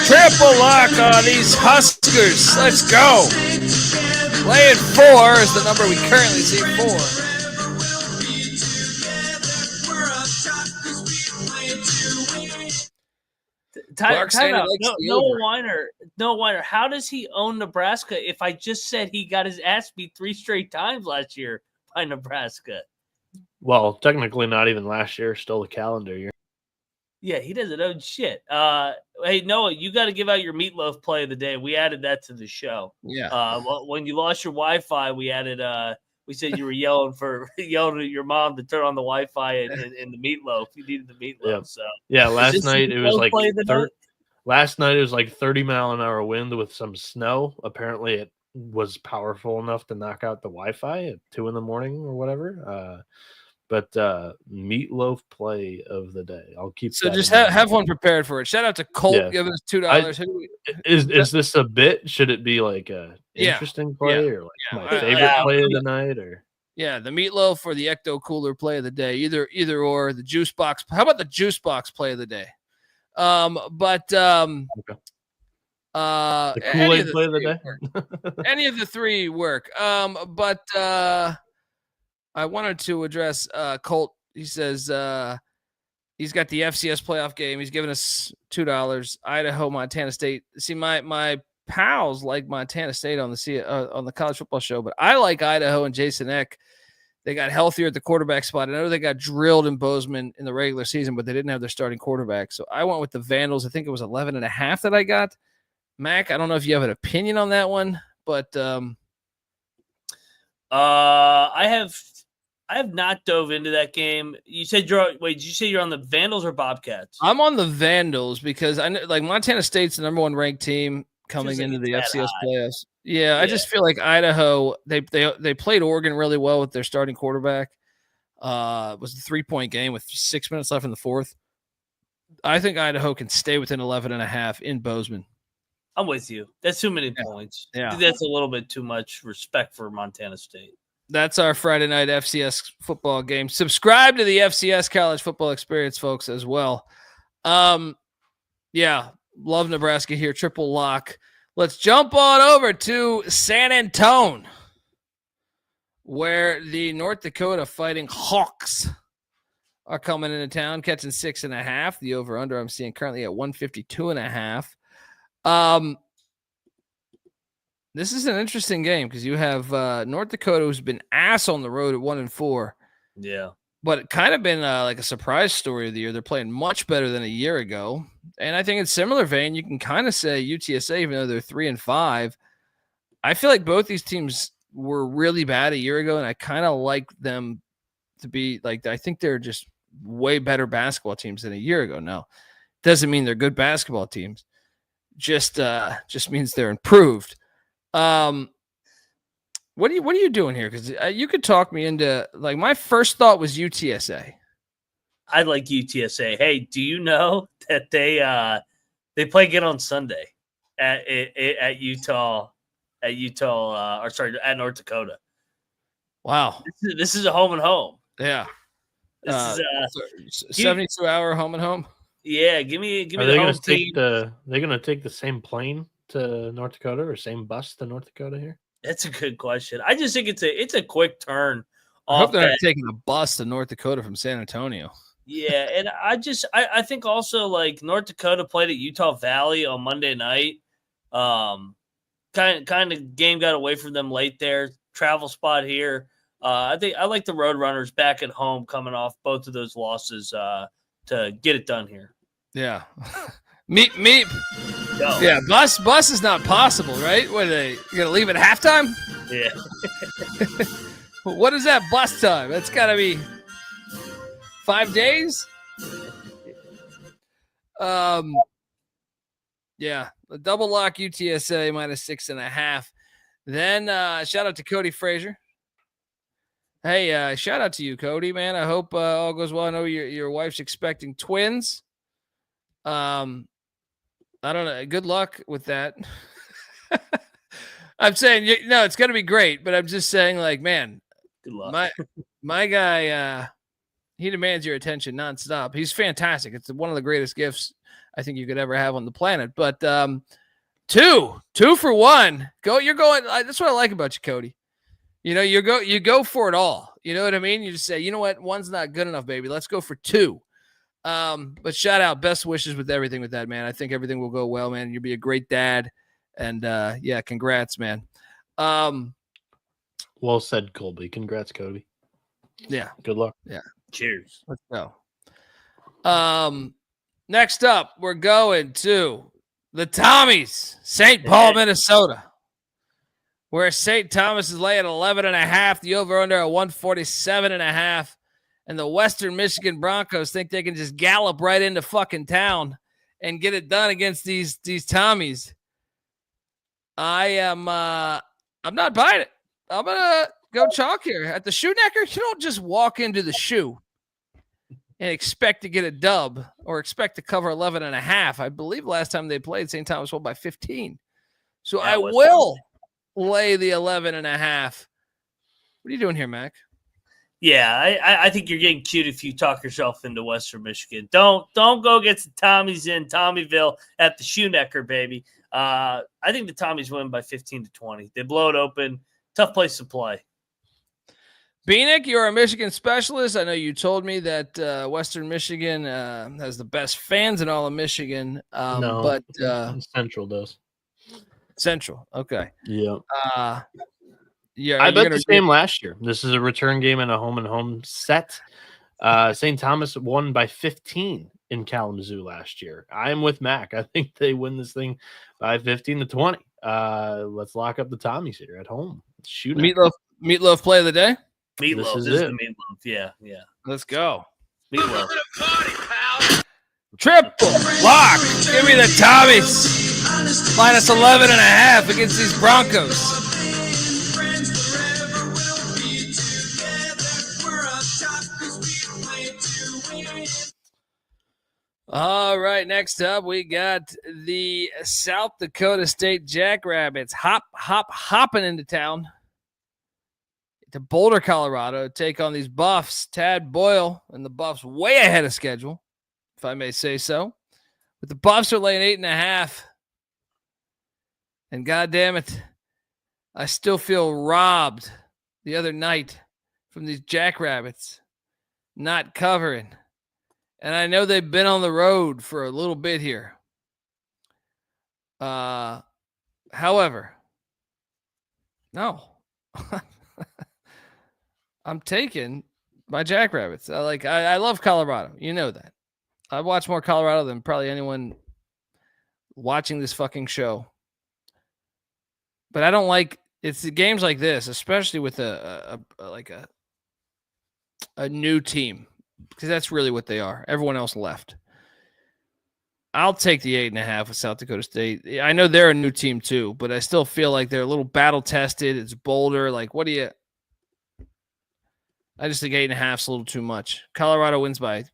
Triple lock on these Huskers. Let's go. Playing 4 is the number we currently see 4. Time out. Noah Weiner, how does he own Nebraska if I just said he got his ass beat 3 straight times last year by Nebraska? Well, technically not even last year, still a calendar year. Yeah, he doesn't own shit. Hey, Noah, you got to give out your meatloaf play of the day. We added that to the show. Yeah. When you lost your Wi-Fi, we added we said you were yelling at your mom to turn on the Wi-Fi and the meatloaf. You needed the meatloaf. Yeah. So last night it was like 30-mile-an-hour wind with some snow. Apparently it was powerful enough to knock out the Wi-Fi at 2 a.m. or whatever. But meatloaf play of the day. I'll keep. So just have one prepared for it. Shout out to Colt giving us $2. Is this a bit? Should it be like a interesting play or like my favorite play of the night or? Yeah, the meatloaf or the Ecto Cooler play of the day. Either or. The juice box. How about the juice box play of the day? The Kool-Aid play of the day. Any of the 3 work. I wanted to address Colt. He says he's got the FCS playoff game. He's giving us $2. Idaho, Montana State. See, my pals like Montana State on the college football show, but I like Idaho and Jason Eck. They got healthier at the quarterback spot. I know they got drilled in Bozeman in the regular season, but they didn't have their starting quarterback. So I went with the Vandals. I think it was 11.5 that I got. Mac, I don't know if you have an opinion on that one, but I have not dove into that game. You said did you say you're on the Vandals or Bobcats? I'm on the Vandals because I know like Montana State's the number 1 ranked team coming into the FCS playoffs. Yeah, I just feel like Idaho, they played Oregon really well with their starting quarterback. It was a 3-point game with 6 minutes left in the 4th. I think Idaho can stay within 11.5 in Bozeman. I'm with you. That's too many points. Yeah. That's a little bit too much respect for Montana State. That's our Friday night FCS football game. Subscribe to the FCS College Football Experience, folks, as well. Love Nebraska here. Triple lock. Let's jump on over to San Antone, where the North Dakota Fighting Hawks are coming into town, catching 6.5. The over-under I'm seeing currently at 152.5. This is an interesting game because you have North Dakota, who's been ass on the road at 1-4. Yeah. but kind of been like a surprise story of the year. They're playing much better than a year ago. And I think in similar vein, you can kind of say UTSA, even though they're 3-5, I feel like both these teams were really bad a year ago, and I kind of like them to be like, I think they're just way better basketball teams than a year ago. Now, doesn't mean they're good basketball teams. Just means they're improved. What are you doing here? Because you could talk me into, like, my first thought was UTSA. I like UTSA. Hey, do you know that they play again on Sunday at Utah at North Dakota? Wow, this is a home and home. Yeah, this is 72-hour home and home. Yeah, give me Are the they home gonna team. They're gonna take the same plane to North Dakota or same bus to North Dakota here? That's a good question. I just think it's a quick turn. I hope they're not taking a bus to North Dakota from San Antonio. Yeah, and I think also, like, North Dakota played at Utah Valley on Monday night. Kind of game got away from them late there. Travel spot here. I think I like the Roadrunners back at home coming off both of those losses to get it done here. Yeah. Meep. Go. Yeah, bus is not possible, right? What are they going to leave at halftime? Yeah. What is that bus time? That's got to be 5 days? Yeah, the double lock UTSA -6.5. Then shout out to Cody Frazier. Hey, shout out to you, Cody, man. I hope all goes well. I know your wife's expecting twins. I don't know. Good luck with that. I'm saying, it's going to be great, but I'm just saying, like, man, good luck. My guy, he demands your attention nonstop. He's fantastic. It's one of the greatest gifts I think you could ever have on the planet. But two for one. You're going. That's what I like about you, Cody. You go for it all. You know what I mean? You just say, you know what, one's not good enough, baby. Let's go for two. But shout out, best wishes with everything with that, man. I think everything will go well, man. You'll be a great dad. And yeah, congrats, man. Well said, Colby. Congrats, Cody. Yeah. Good luck. Yeah. Cheers. Let's go. Next up, we're going to the Tommies, St. Paul, Minnesota, where St. Thomas is laying 11.5, the over-under at 147.5. And the Western Michigan Broncos think they can just gallop right into fucking town and get it done against these Tommies. I'm not buying it. I'm gonna go chalk here at the Shoe Necker. You don't just walk into the shoe and expect to get a dub or expect to cover 11.5. I believe last time they played, St. Thomas won by 15. So I will lay the 11.5. What are you doing here, Mac? Yeah, I think you're getting cute if you talk yourself into Western Michigan. Don't go get the Tommies in Tommyville at the Shoe Necker, baby. I think the Tommies win by 15-20. They blow it open. Tough place to play. Bieniek, you're a Michigan specialist. I know you told me that Western Michigan has the best fans in all of Michigan. No, but Central does. Central, okay. Yeah. Yeah, I bet the same last year. This is a return game and a home set. St. Thomas won by 15 in Kalamazoo last year. I'm with Mac. I think they win this thing by 15-20. Let's lock up the Tommies here at home. Shoot, Meatloaf play of the day. Meatloaf. This is the Meatloaf. Yeah. Let's go. Meatloaf. Triple lock. Give me the Tommies. -11.5 against these Broncos. All right, next up, we got the South Dakota State Jackrabbits hopping into town to Boulder, Colorado, to take on these Buffs. Tad Boyle and the Buffs way ahead of schedule, if I may say so. But the Buffs are laying 8.5. And God damn it, I still feel robbed the other night from these Jackrabbits not covering. And I know they've been on the road for a little bit here. However, no. I'm taking my Jackrabbits. I love Colorado. You know that. I watch more Colorado than probably anyone watching this fucking show. But I don't like it's the games like this, especially with a new team, because that's really what they are. Everyone else left. I'll take the 8.5 with South Dakota State. I know they're a new team too, but I still feel like they're a little battle tested. It's Boulder. Like, what do you? I just think 8.5 is a little too much. Colorado wins by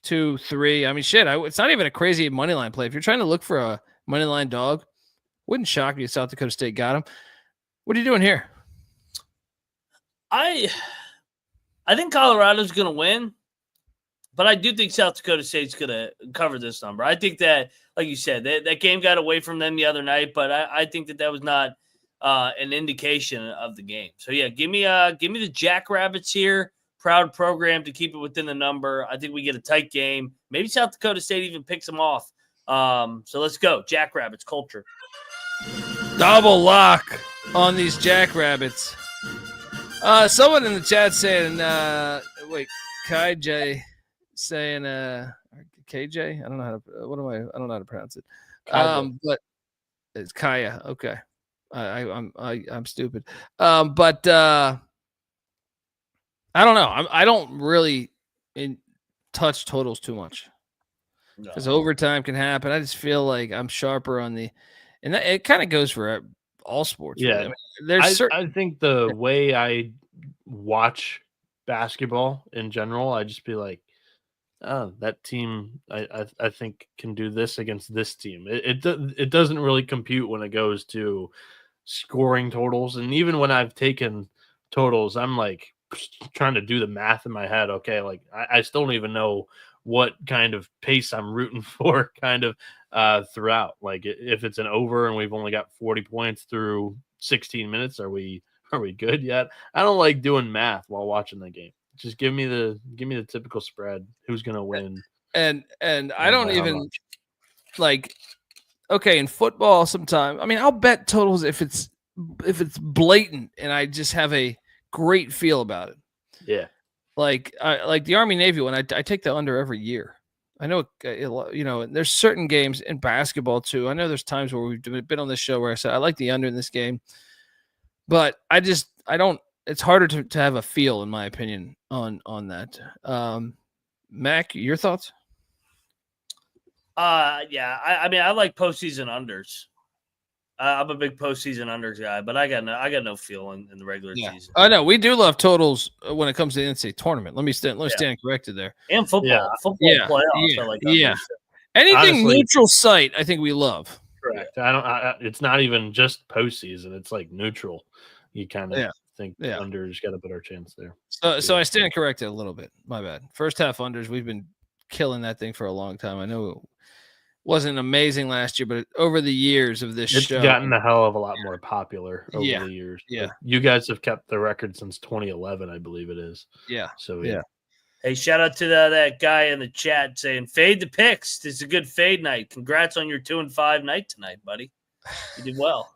2, 3. I mean, shit. It's not even a crazy money line play. If you're trying to look for a money line dog, wouldn't shock me if South Dakota State got him. What are you doing here? I think Colorado's going to win, but I do think South Dakota State's going to cover this number. I think that, like you said, that game got away from them the other night, but I think that was not an indication of the game. So yeah, give me the Jackrabbits here. Proud program to keep it within the number. I think we get a tight game. Maybe South Dakota State even picks them off. So let's go. Jackrabbits culture. Double lock on these Jackrabbits. Someone in the chat saying, Kai J saying, KJ. I don't know how to. I don't know how to pronounce it. But it's Kaya. Okay, I'm stupid. But I don't know. I don't really touch totals too much because overtime can happen. I just feel like I'm sharper on the. And it kind of goes for all sports. Yeah. Really. I mean, there's I think the way I watch basketball in general, I just be like, oh, that team I think can do this against this team. It doesn't really compute when it goes to scoring totals. And even when I've taken totals, I'm like trying to do the math in my head. Okay, like I still don't even know what kind of pace I'm rooting for kind of throughout. Like if it's an over and we've only got 40 points through 16 minutes, are we good yet? I don't like doing math while watching the game. Just give me the typical spread. Who's going to win? And I don't even like, okay, in football sometime, I mean, I'll bet totals if it's blatant and I just have a great feel about it. Yeah. Like the Army Navy one, I take the under every year. I know, there's certain games in basketball too. I know there's times where we've been on this show where I said I like the under in this game, but I don't. It's harder to have a feel, in my opinion, on that. Mac, your thoughts? Yeah. I mean, I like postseason unders. I'm a big postseason unders guy, but I got no feel in the regular season. I know we do love totals when it comes to the NCAA tournament. Let me stand corrected there. And football, playoffs. I like unders. Anything honestly, neutral site, I think we love. Correct. It's not even just postseason. It's like neutral. You kind of think unders got a better chance there. So I stand corrected a little bit. My bad. First half unders. We've been killing that thing for a long time. I know it wasn't amazing last year, but over the years of this show, it's gotten a hell of a lot more popular over the years. Yeah. You guys have kept the record since 2011, I believe it is. Yeah. So yeah. Hey, shout out to that guy in the chat saying, fade the picks. This is a good fade night. Congrats on your 2-5 night tonight, buddy. You did well.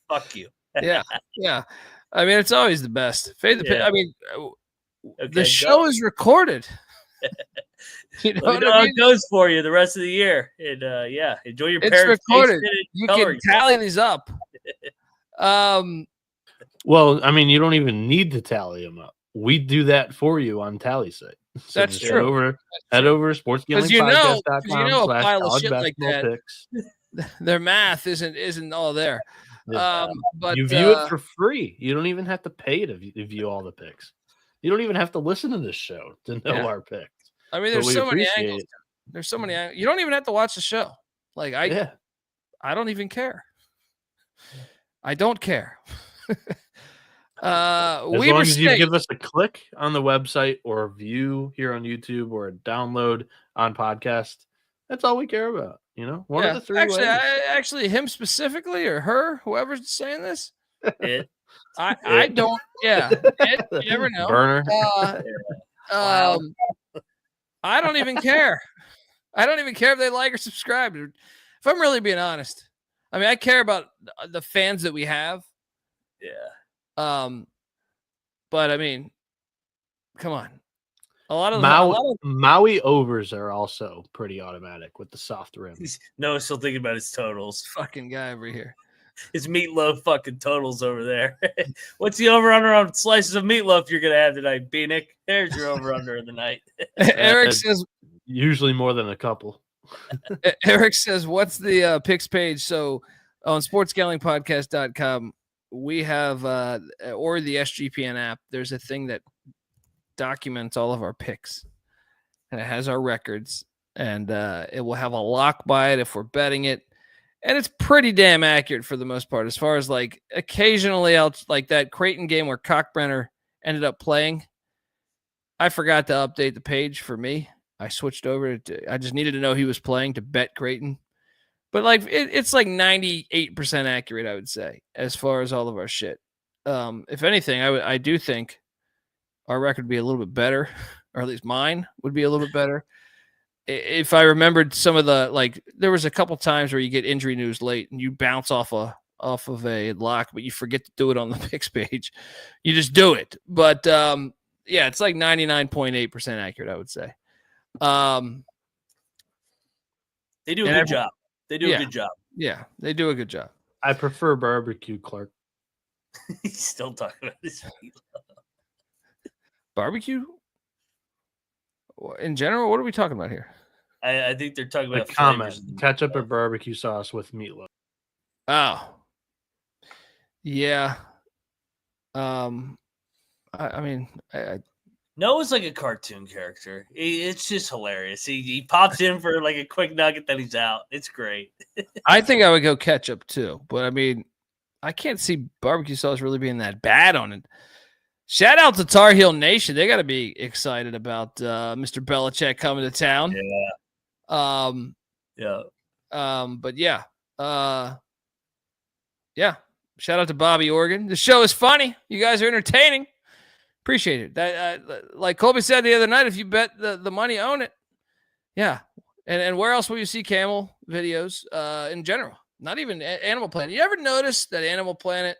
Fuck you. Yeah. I mean, it's always the best. Fade the pick. I mean, the show is recorded. You know what I mean? It goes for you the rest of the year. And enjoy your parents. It's recorded. You can tally these up. Well, I mean, you don't even need to tally them up. We do that for you on Tally Site. So that's true. Head over sportsgamblingpodcast.com. Because you know a pile of shit like that. Their math isn't all there. But you view it for free. You don't even have to pay to view all the picks. You don't even have to listen to this show to know our picks. I mean, there's so many angles. There's so many angles. You don't even have to watch the show. Like I don't even care. I don't care. As long as you give us a click on the website or a view here on YouTube or a download on podcast, that's all we care about. You know, one of the three ways. Actually, him specifically or her, whoever's saying this. I don't. Yeah, you never know. Burner. I don't even care. I don't even care if they like or subscribe. If I'm really being honest, I mean, I care about the fans that we have. Yeah. But I mean, Come on. A lot of Maui overs are also pretty automatic with the soft rim. Noah's still thinking about his totals. Fucking guy over here. His meatloaf fucking totals over there. What's the over-under on slices of meatloaf you're going to have tonight, Bieniek? There's your over-under of the night. Eric says usually more than a couple. Eric says, what's the picks page? So on sportsgamblingpodcast.com, we have, or the SGPN app, there's a thing that documents all of our picks. And it has our records. And it will have a lock by it if we're betting it. And it's pretty damn accurate for the most part, as far as like occasionally like that Creighton game where Cockbrenner ended up playing. I forgot to update the page for me. I switched over to, I just needed to know he was playing to bet Creighton. But like it's like 98% accurate, I would say, as far as all of our shit. If anything, I do think our record would be a little bit better, or at least mine would be a little bit better. If I remembered some of the, like, there was a couple times where you get injury news late and you bounce off of a lock, but you forget to do it on the picks page. You just do it. But yeah, it's like 99.8% accurate, I would say. They do a good job. They do a good job. Yeah, they do a good job. I prefer barbecue, Clark. He's still talking about his barbecue? In general, what are we talking about here? I think they're talking about comment. Ketchup and barbecue sauce with meatloaf. Oh, yeah. I mean, Noah's like a cartoon character. It's just hilarious. He pops in for like a quick nugget, then he's out. It's great. I think I would go ketchup too, but I mean, I can't see barbecue sauce really being that bad on it. Shout out to Tar Heel Nation. They got to be excited about Mr. Belichick coming to town. Yeah. But yeah. Yeah. Shout out to Bobby Organ. The show is funny. You guys are entertaining. Appreciate it. That like Colby said the other night, if you bet the money, own it. Yeah. And where else will you see camel videos in general? Not even Animal Planet. You ever notice that Animal Planet,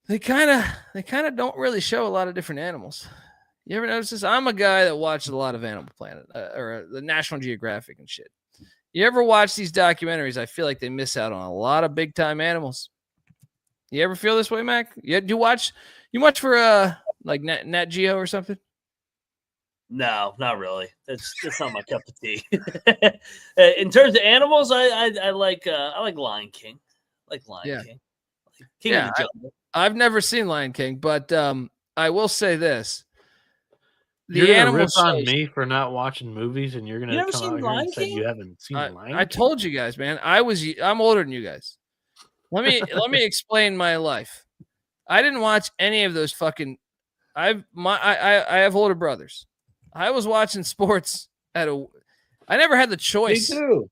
they kind of don't really show a lot of different animals. You ever notice this? I'm a guy that watches a lot of Animal Planet or the National Geographic and shit. You ever watch these documentaries? I feel like they miss out on a lot of big time animals. You ever feel this way, Mac? You watch for like Nat Geo or something? No, not really. That's not my cup of tea. In terms of animals, I like Lion King. King. Like King of the Jungle. I've never seen Lion King, but I will say this. You're going to rip on me for not watching movies, and you're going to come out here and say you haven't seen Lion King? I told you guys, man. I'm older than you guys. Let me explain my life. I didn't watch any of those fucking. I have older brothers. I was watching sports I never had the choice. Me too.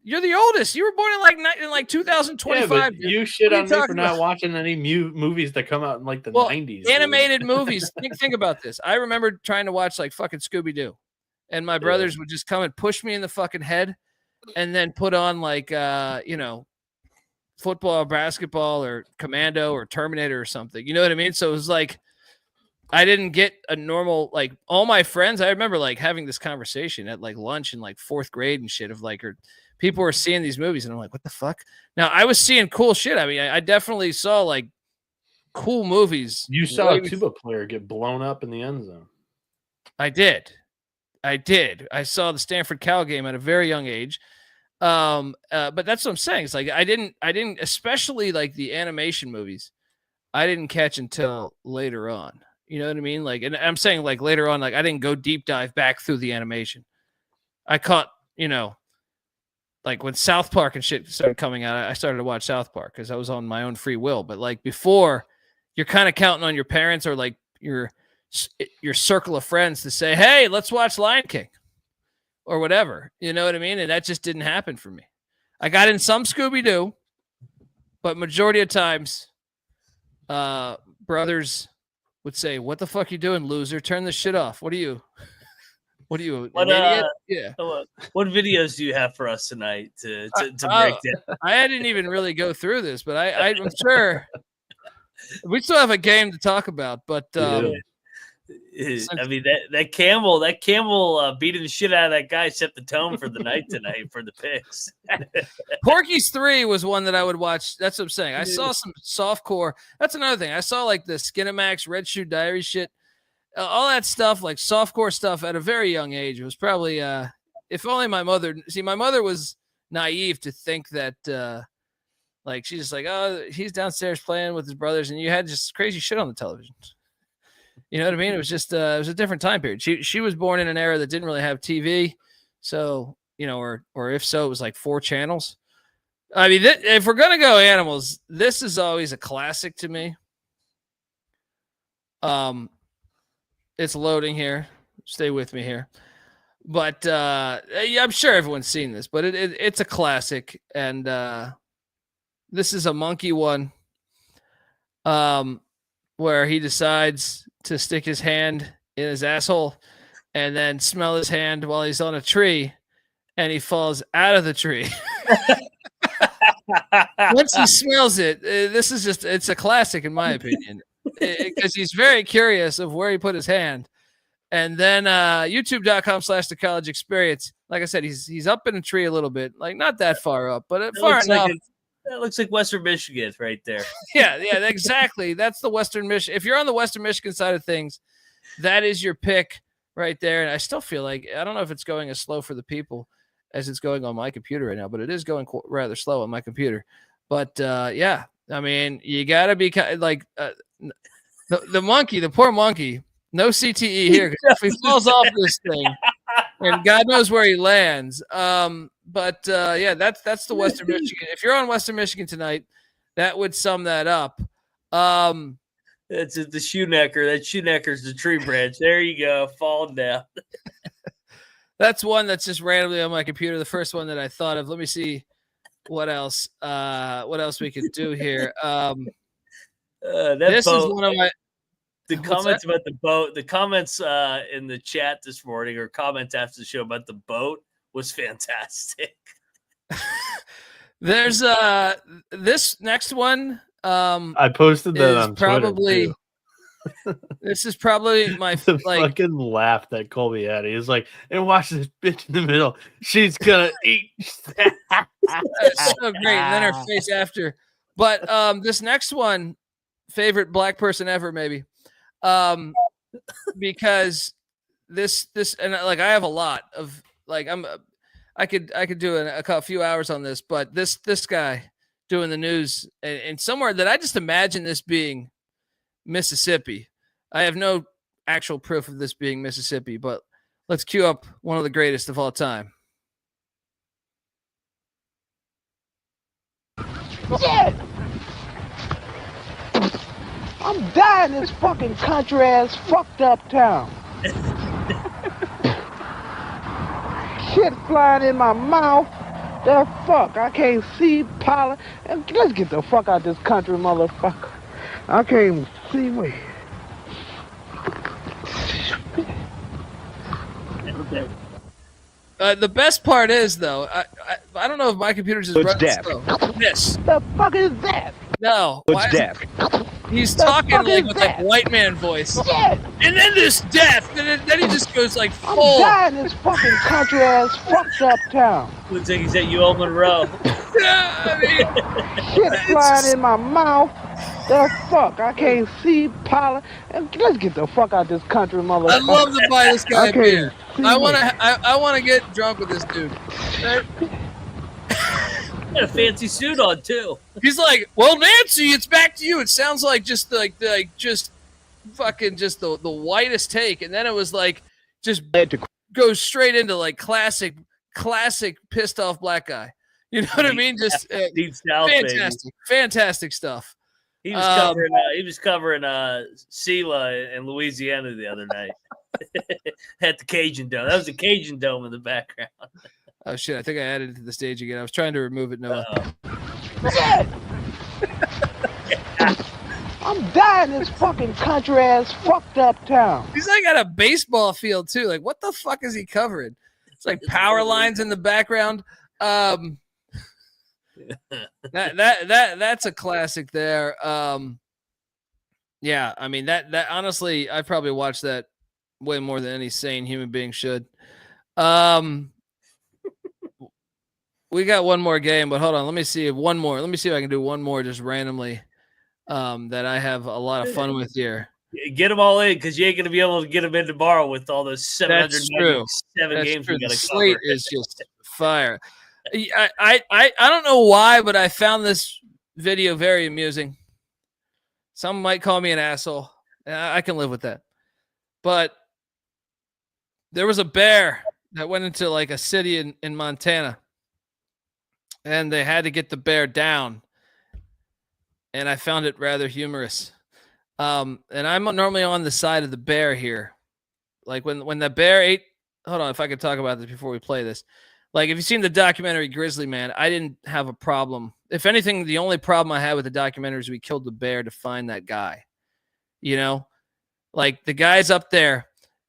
You're the oldest. You were born in like 2025. Yeah, you shit on me for not watching any movies that come out in like the 90s. Animated movies. Think about this. I remember trying to watch like fucking Scooby-Doo. And my brothers would just come and push me in the fucking head and then put on like, football or basketball or Commando or Terminator or something. You know what I mean? So it was like, I didn't get a normal, like all my friends. I remember like having this conversation at like lunch in like 4th grade and shit of like, or people were seeing these movies and I'm like, what the fuck? Now I was seeing cool shit. I mean, I definitely saw like cool movies. You saw a tuba player get blown up in the end zone. I did. I saw the Stanford Cal game at a very young age. But that's what I'm saying. It's like, I didn't, especially like the animation movies, I didn't catch until later on. You know what I mean? Like, and I'm saying like later on, like I didn't go deep dive back through the animation. I caught, like when South Park and shit started coming out, I started to watch South Park because I was on my own free will. But like before, you're kind of counting on your parents or like your circle of friends to say, hey, let's watch Lion King or whatever. You know what I mean? And that just didn't happen for me. I got in some Scooby-Doo, but majority of times, brothers would say, what the fuck you doing, loser? Turn this shit off. What are you, an idiot? Yeah. What videos do you have for us tonight to break down? I didn't even really go through this, but I'm sure We still have a game to talk about, but I mean that camel beating the shit out of that guy set the tone for the night tonight for the picks. Porky's 3 was one that I would watch. That's what I'm saying. I saw some softcore. That's another thing. I saw like the Skinamax Red Shoe Diary shit, all that stuff, like softcore stuff at a very young age. It was probably if only my mother. See, my mother was naive to think that like she's just like, oh, he's downstairs playing with his brothers, and you had just crazy shit on the television. You know what I mean? It was just it was a different time period. She was born in an era that didn't really have TV, so or if so, it was like 4 channels. I mean, if we're gonna go animals, this is always a classic to me. It's loading here. Stay with me here, but yeah, I'm sure everyone's seen this, but it's a classic, and this is a monkey one, where he decides to stick his hand in his asshole and then smell his hand while he's on a tree, and he falls out of the tree. Once he smells it, this is it's a classic in my opinion, because he's very curious of where he put his hand. And then youtube.com/the college experience. Like I said, he's up in a tree a little bit, like not that far up, but far enough. That looks like Western Michigan right there. Yeah, exactly. That's the Western Michigan. If you're on the Western Michigan side of things, that is your pick right there. And I still feel like, I don't know if it's going as slow for the people as it's going on my computer right now, but it is going rather slow on my computer. But yeah, I mean, you got to be like the monkey, the poor monkey, no CTE here. 'Cause if he falls off this thing, and God knows where he lands. But yeah, that's the Western Michigan. If you're on Western Michigan tonight, that would sum that up. That's the shoe necker. That shoe necker's the tree branch. There you go, falling down. That's one that's just randomly on my computer. The first one that I thought of. Let me see what else. What else we could do here. This boat, is one of my. The comments about the boat. The comments in the chat this morning, or comments after the show about the boat, was fantastic. There's this next one. I posted that on probably Twitter too. This is probably my fucking laugh that Colby had. He was like, and watch this bitch in the middle. She's gonna eat. It's so great. And then her face after. But this next one, favorite black person ever, maybe. Because this and like I have a lot of like I could do a few hours on this, but this guy doing the news and somewhere that I just imagine this being Mississippi. I have no actual proof of this being Mississippi, but let's cue up one of the greatest of all time. Shit! I'm dying in this fucking country ass fucked up town. Shit flying in my mouth. The fuck, I can't see pollen. Let's get the fuck out of this country, motherfucker. I can't even see me. The best part is though, I don't know if my computer's just running slow. This. The fuck is that? No. What's death? He's talking like with like white man voice. Shit. And then this death. And then he just goes like I'm full. dying in this fucking country ass fucked up town. Looks like he's at UL Monroe. Yeah, I mean, shit flying in my mouth. The fuck, I can't see pollen. Let's get the fuck out of this country, motherfucker. I'd love to buy this guy a beer. I I want to get drunk with this dude. Right? Got a fancy suit on too. He's like, "Well, Nancy, it's back to you." It sounds like just fucking just the whitest take, and then it was like just goes straight into like classic pissed off black guy. You know what I mean? Just Deep South, fantastic stuff. He was covering Sela in Louisiana the other night at the Cajun Dome. That was the Cajun Dome in the background. Oh shit! I think I added it to the stage again. I was trying to remove it, Noah. I'm dying in this fucking country ass fucked up town. He's like at a baseball field too. Like, what the fuck is he covering? It's like power lines in the background. That's a classic there. Yeah, I mean that honestly, I probably watched that way more than any sane human being should. We got one more game, but hold on, let me see if one more. Let me see if I can do one more just randomly. That I have a lot of fun with here. Get them all in because you ain't going to be able to get them in tomorrow with all those 797 games we got to cover. Slate is just fire. I don't know why, but I found this video very amusing. Some might call me an asshole. I can live with that. But there was a bear that went into like a city in Montana, and they had to get the bear down. And I found it rather humorous. And I'm normally on the side of the bear here. Like when the bear ate, hold on, if I could talk about this before we play this. Like if you've seen the documentary Grizzly Man, I didn't have a problem. If anything, the only problem I had with the documentary is we killed the bear to find that guy. You know, like the guy's up there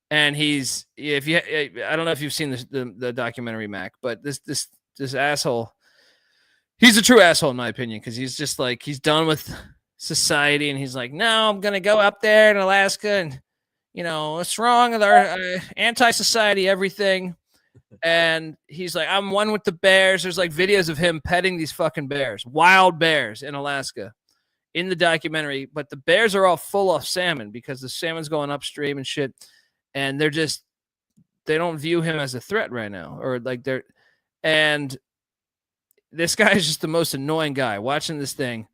and I don't know if you've seen the documentary, Mac, but this asshole, he's a true asshole in my opinion, because he's just like, he's done with society and he's like, no, I'm going to go up there in Alaska and, you know, what's wrong with our anti-society, everything. And he's like, I'm one with the bears. There's like videos of him petting these fucking bears, wild bears in Alaska in the documentary. But the bears are all full of salmon because the salmon's going upstream and shit. And they don't view him as a threat right now, or like and this guy is just the most annoying guy watching this thing.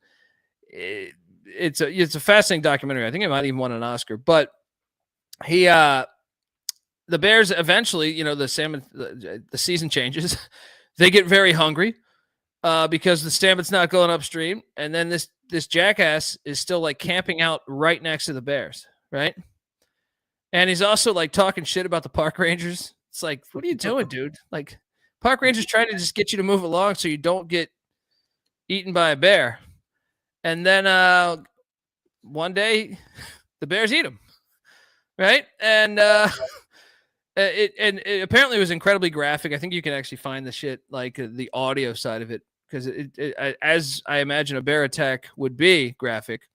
It's a fascinating documentary. I think it might even won an Oscar, but the bears eventually, you know, the salmon, the season changes. They get very hungry because the salmon's not going upstream. And then this jackass is still like camping out right next to the bears. Right. And he's also like talking shit about the park rangers. It's like, what are you doing, dude? Like park rangers trying to just get you to move along so you don't get eaten by a bear. And then one day the bears eat him. Right. And, it apparently was incredibly graphic. I think you can actually find the shit, like the audio side of it, because as I imagine a bear attack would be graphic.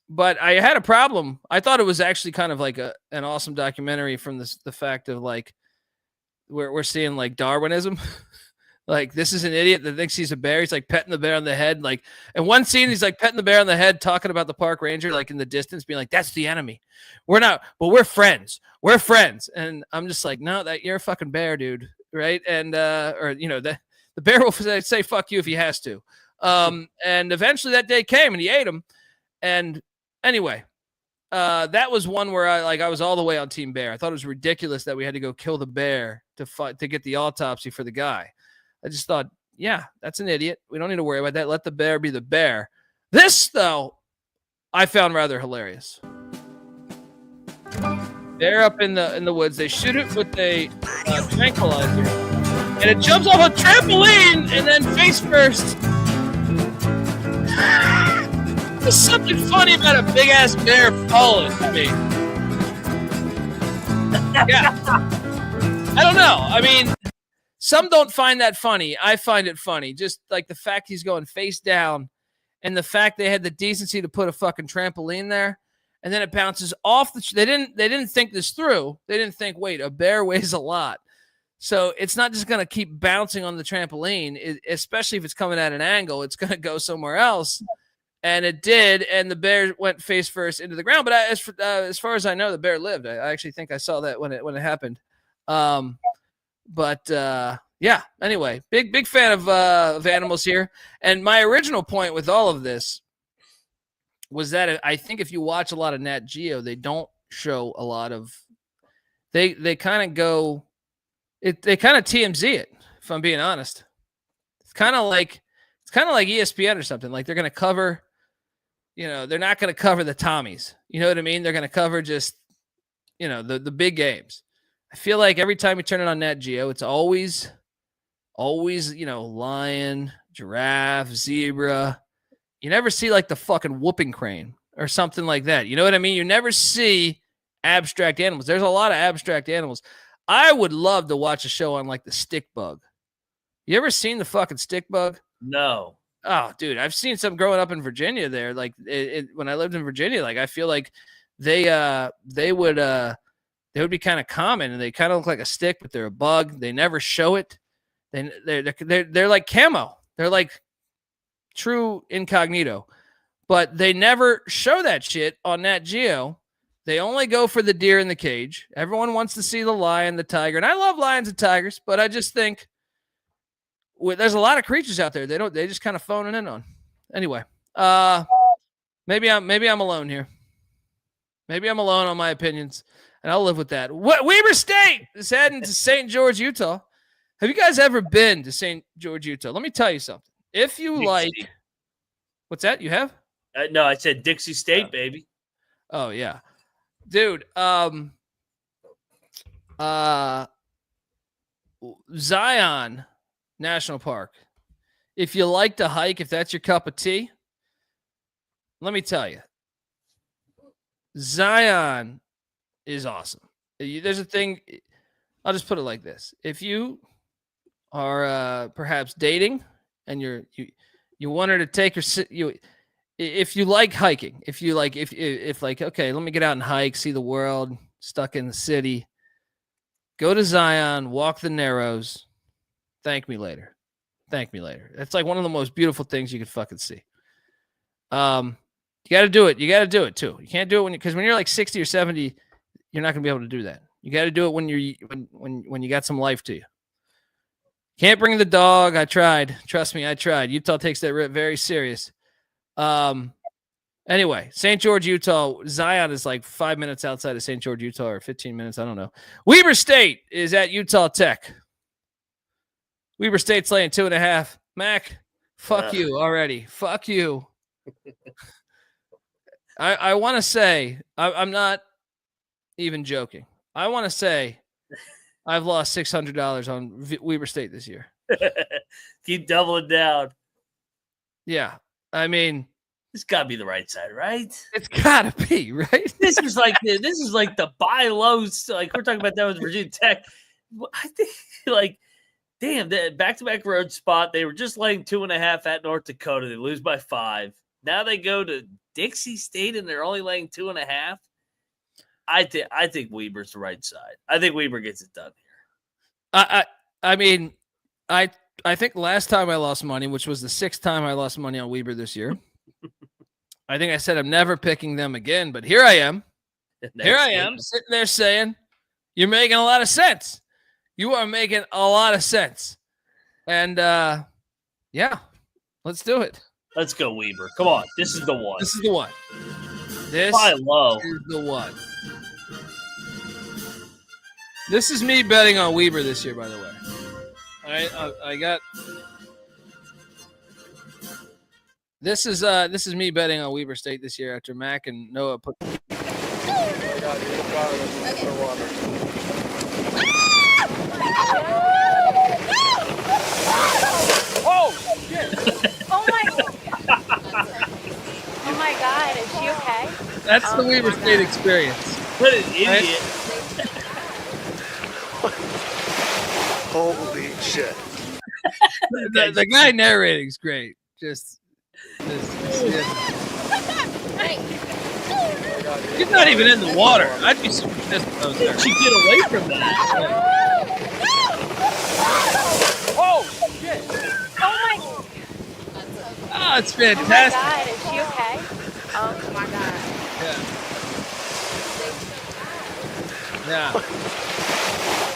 But I had a problem. I thought it was actually kind of like an awesome documentary from the fact of like we're seeing like Darwinism. Like this is an idiot that thinks he's a bear. He's like petting the bear on the head. Like in one scene, he's like petting the bear on the head, talking about the park ranger, like in the distance, being like, that's the enemy. We're not, but we're friends. We're friends. And I'm just like, no, that you're a fucking bear, dude. Right. And, or, you know, the bear will say, fuck you if he has to. And eventually that day came and he ate him. And anyway, that was one where I was all the way on Team Bear. I thought it was ridiculous that we had to go kill the bear to get the autopsy for the guy. I just thought, yeah, that's an idiot. We don't need to worry about that. Let the bear be the bear. This, though, I found rather hilarious. They're up in the woods. They shoot it with a tranquilizer, and it jumps off a trampoline and then face first. There's something funny about a big ass bear falling to me. Yeah, I don't know. I mean, some don't find that funny. I find it funny. Just like the fact he's going face down and the fact they had the decency to put a fucking trampoline there and then it bounces off they didn't think this through. They didn't think, wait, a bear weighs a lot. So it's not just going to keep bouncing on the trampoline, especially if it's coming at an angle. It's going to go somewhere else. And it did. And the bear went face first into the ground. But as far as I know, the bear lived. I actually think I saw that when it happened. But yeah, anyway, big fan of animals here. And my original point with all of this was that I think if you watch a lot of Nat Geo, they don't show a lot of, they kind of go, they kind of TMZ it, if I'm being honest. It's kind of like ESPN or something. Like they're going to cover, you know, they're not going to cover the Tommies. You know what I mean? They're going to cover just, you know, the big games. I feel like every time you turn it on Nat Geo, it's always, you know, lion, giraffe, zebra. You never see like the fucking whooping crane or something like that. You know what I mean? You never see abstract animals. There's a lot of abstract animals. I would love to watch a show on like the stick bug. You ever seen the fucking stick bug? No. Oh, dude, I've seen some growing up in Virginia there. Like when I lived in Virginia, like I feel like they would be kind of common, and they kind of look like a stick, but they're a bug. They never show it. They're like camo. They're like true incognito, but they never show that shit on Nat Geo. They only go for the deer in the cage. Everyone wants to see the lion, the tiger, and I love lions and tigers, but I just think there's a lot of creatures out there. They just kind of phoning in on. Anyway, maybe I'm alone here. Maybe I'm alone on my opinions, and I'll live with that. Weber State is heading to St. George, Utah. Have you guys ever been to St. George, Utah? Let me tell you something. If you like, what's that? You have? No, I said Dixie State, baby. Oh yeah, dude. Zion National Park. If you like to hike, if that's your cup of tea, let me tell you, Zion is awesome. There's a thing. I'll just put it like this: if you are perhaps dating and you want her to take you, if you like hiking, if like, okay, let me get out and hike, see the world, stuck in the city, go to Zion, walk the Narrows. Thank me later. It's like one of the most beautiful things you could fucking see. You got to do it. You got to do it too. You can't do it because when you're like 60 or 70, you're not going to be able to do that. You got to do it when you got some life to you. Can't bring the dog. I tried. Trust me, I tried. Utah takes that very serious. Anyway, St. George, Utah. Zion is like 5 minutes outside of St. George, Utah, or 15 minutes. I don't know. Weber State is at Utah Tech. Weber State's laying 2.5. Mac, fuck you already. Fuck you. I want to say, I'm not even joking. I want to say I've lost $600 on Weber State this year. Keep doubling down. Yeah. I mean, it's got to be the right side, right? It's got to be, right? This is like the buy lows. Like we're talking about that with Virginia Tech. I think like, damn, that back-to-back road spot. They were just laying 2.5 at North Dakota. They lose by 5. Now they go to Dixie State and they're only laying 2.5. I think Weber's the right side. I think Weber gets it done here. I mean, I think last time I lost money, which was the 6th time I lost money on Weber this year, I think I said I'm never picking them again, but here I am. Here I am sitting there saying, you're making a lot of sense. You are making a lot of sense. And, yeah, let's do it. Let's go, Weber. Come on. This is the one. This is the one. This buy low. is the one. This is me betting on Weber this year, by the way. I got this is me betting on Weber State this year after Mac and Noah put. Oh shit! Oh my God! Is she okay? That's the Weber State experience. What an idiot! Holy shit! The guy narrating is great. Just he's not even in the water. I'd be super pissed if I was there. She get away from that. Oh shit! Oh my! Oh, it's fantastic. Oh my God! Is she okay? Oh my God! Yeah.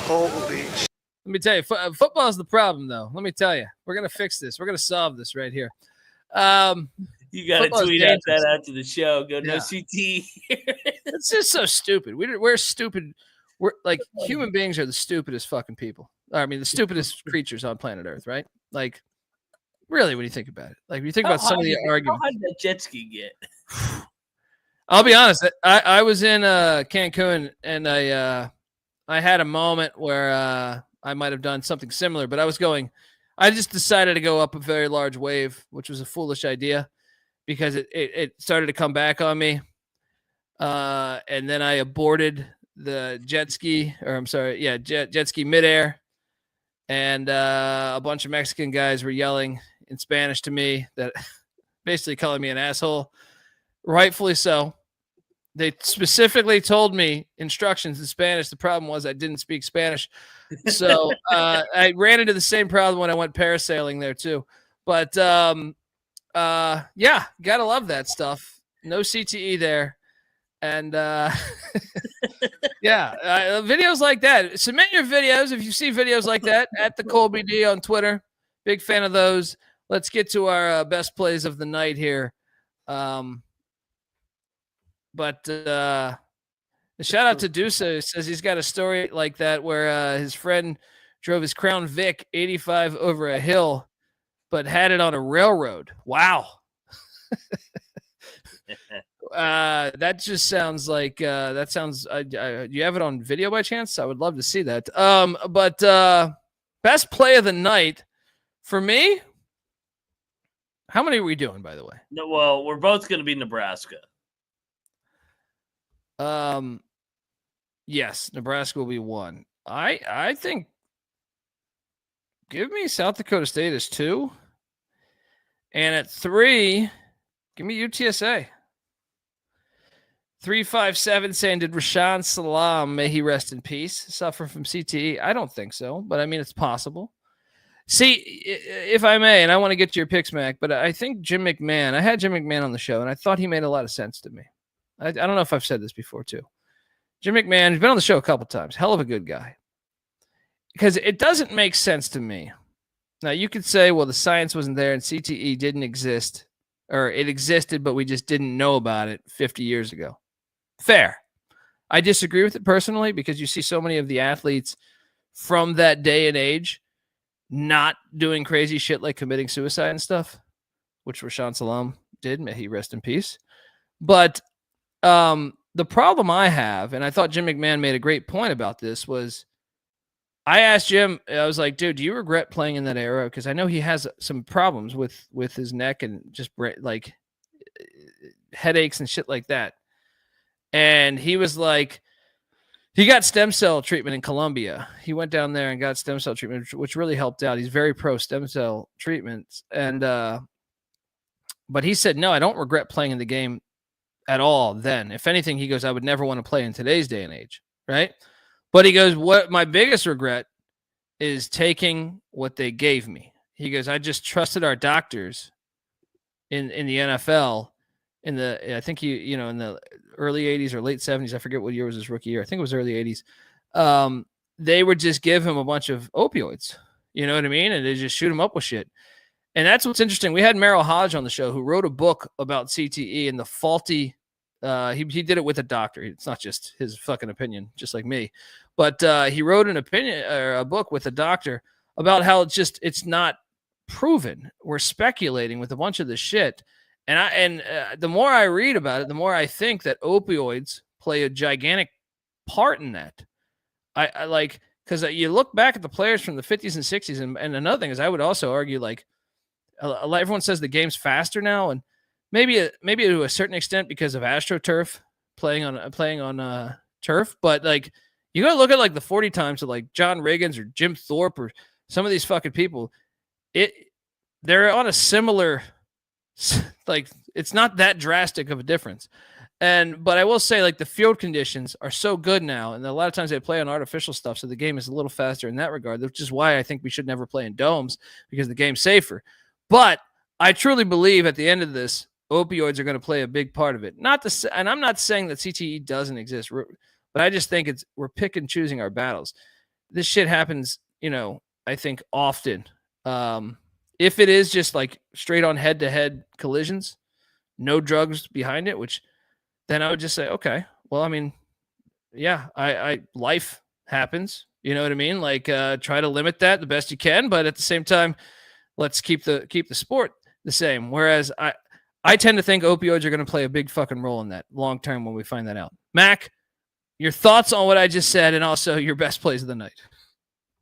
Holy shit. Let me tell you, football is the problem, though. Let me tell you, we're gonna fix this. We're gonna solve this right here. You got to tweet out that after the show. Go no CT. It's just so stupid. We're stupid. We're like human beings are the stupidest fucking people. I mean, the stupidest creatures on planet Earth, right? Like, really, when you think about it, like when you think about some of the arguments. How did that jet ski get? I'll be honest. I was in Cancun and I had a moment where I might have done something similar, but I just decided to go up a very large wave, which was a foolish idea because it started to come back on me. And then I aborted the jet ski midair. And a bunch of Mexican guys were yelling in Spanish to me, that basically calling me an asshole. Rightfully so. They specifically told me instructions in Spanish. The problem was I didn't speak Spanish. So I ran into the same problem when I went parasailing there too. But yeah, gotta love that stuff. No CTE there. And yeah, videos like that. Submit your videos if you see videos like that at the Colby D on Twitter. Big fan of those. Let's get to our best plays of the night here. But shout out to Dusa, who says he's got a story like that where his friend drove his Crown Vic 85 over a hill, but had it on a railroad. Wow. That just sounds like that sounds. You have it on video by chance? I would love to see that. But best play of the night for me. How many are we doing, by the way? No, well, we're both going to be Nebraska. Yes, Nebraska will be 1. I think give me South Dakota State as 2. And at 3, give me UTSA. 357 saying, did Rashaan Salam, may he rest in peace, suffer from CTE? I don't think so, but I mean, it's possible. See, if I may, and I want to get to your picks, Mac, but I think Jim McMahon, I had Jim McMahon on the show, and I thought he made a lot of sense to me. I don't know if I've said this before, too. Jim McMahon, he's been on the show a couple times. Hell of a good guy. Because it doesn't make sense to me. Now, you could say, well, the science wasn't there and CTE didn't exist, or it existed, but we just didn't know about it 50 years ago. Fair. I disagree with it personally because you see so many of the athletes from that day and age not doing crazy shit like committing suicide and stuff, which Rashaan Salam did. May he rest in peace. But the problem I have, and I thought Jim McMahon made a great point about this, was I asked Jim, I was like, dude, do you regret playing in that era? Because I know he has some problems with his neck and just like headaches and shit like that. And he was like, he got stem cell treatment in Colombia. He went down there and got stem cell treatment, which really helped out. He's very pro stem cell treatments. And, but he said, no, I don't regret playing in the game at all then. If anything, he goes, I would never want to play in today's day and age. Right. But he goes, what my biggest regret is taking what they gave me. He goes, I just trusted our doctors in the NFL in the, I think in the early 80s or late 70s. I forget what year was his rookie year. I think it was early 80s. They would just give him a bunch of opioids. You know what I mean? And they just shoot him up with shit. And that's what's interesting. We had Merrill Hodge on the show who wrote a book about CTE and the faulty, he did it with a doctor. It's not just his fucking opinion, just like me. But he wrote an opinion or a book with a doctor about how it's not proven. We're speculating with a bunch of this shit. And the more I read about it, the more I think that opioids play a gigantic part in that. I like, because you look back at the players from the 50s and 60s, and another thing is I would also argue, like, everyone says the game's faster now, and maybe to a certain extent because of AstroTurf playing on turf, but like you gotta look at like the 40 times of like John Riggins or Jim Thorpe or some of these fucking people. They're on a similar, like, it's not that drastic of a difference. But I will say, like, the field conditions are so good now, and a lot of times they play on artificial stuff, so the game is a little faster in that regard, which is why I think we should never play in domes, because the game's safer. But I truly believe at the end of this, opioids are going to play a big part of it. And I'm not saying that CTE doesn't exist, but I just think we're pick and choosing our battles. This shit happens, I think often. If it is just like straight on head-to-head collisions, no drugs behind it, which then I would just say, okay, well, I mean, yeah, life happens. You know what I mean? Like, try to limit that the best you can, but at the same time, let's keep the sport the same. Whereas I tend to think opioids are going to play a big fucking role in that long term when we find that out. Mac, your thoughts on what I just said, and also your best plays of the night.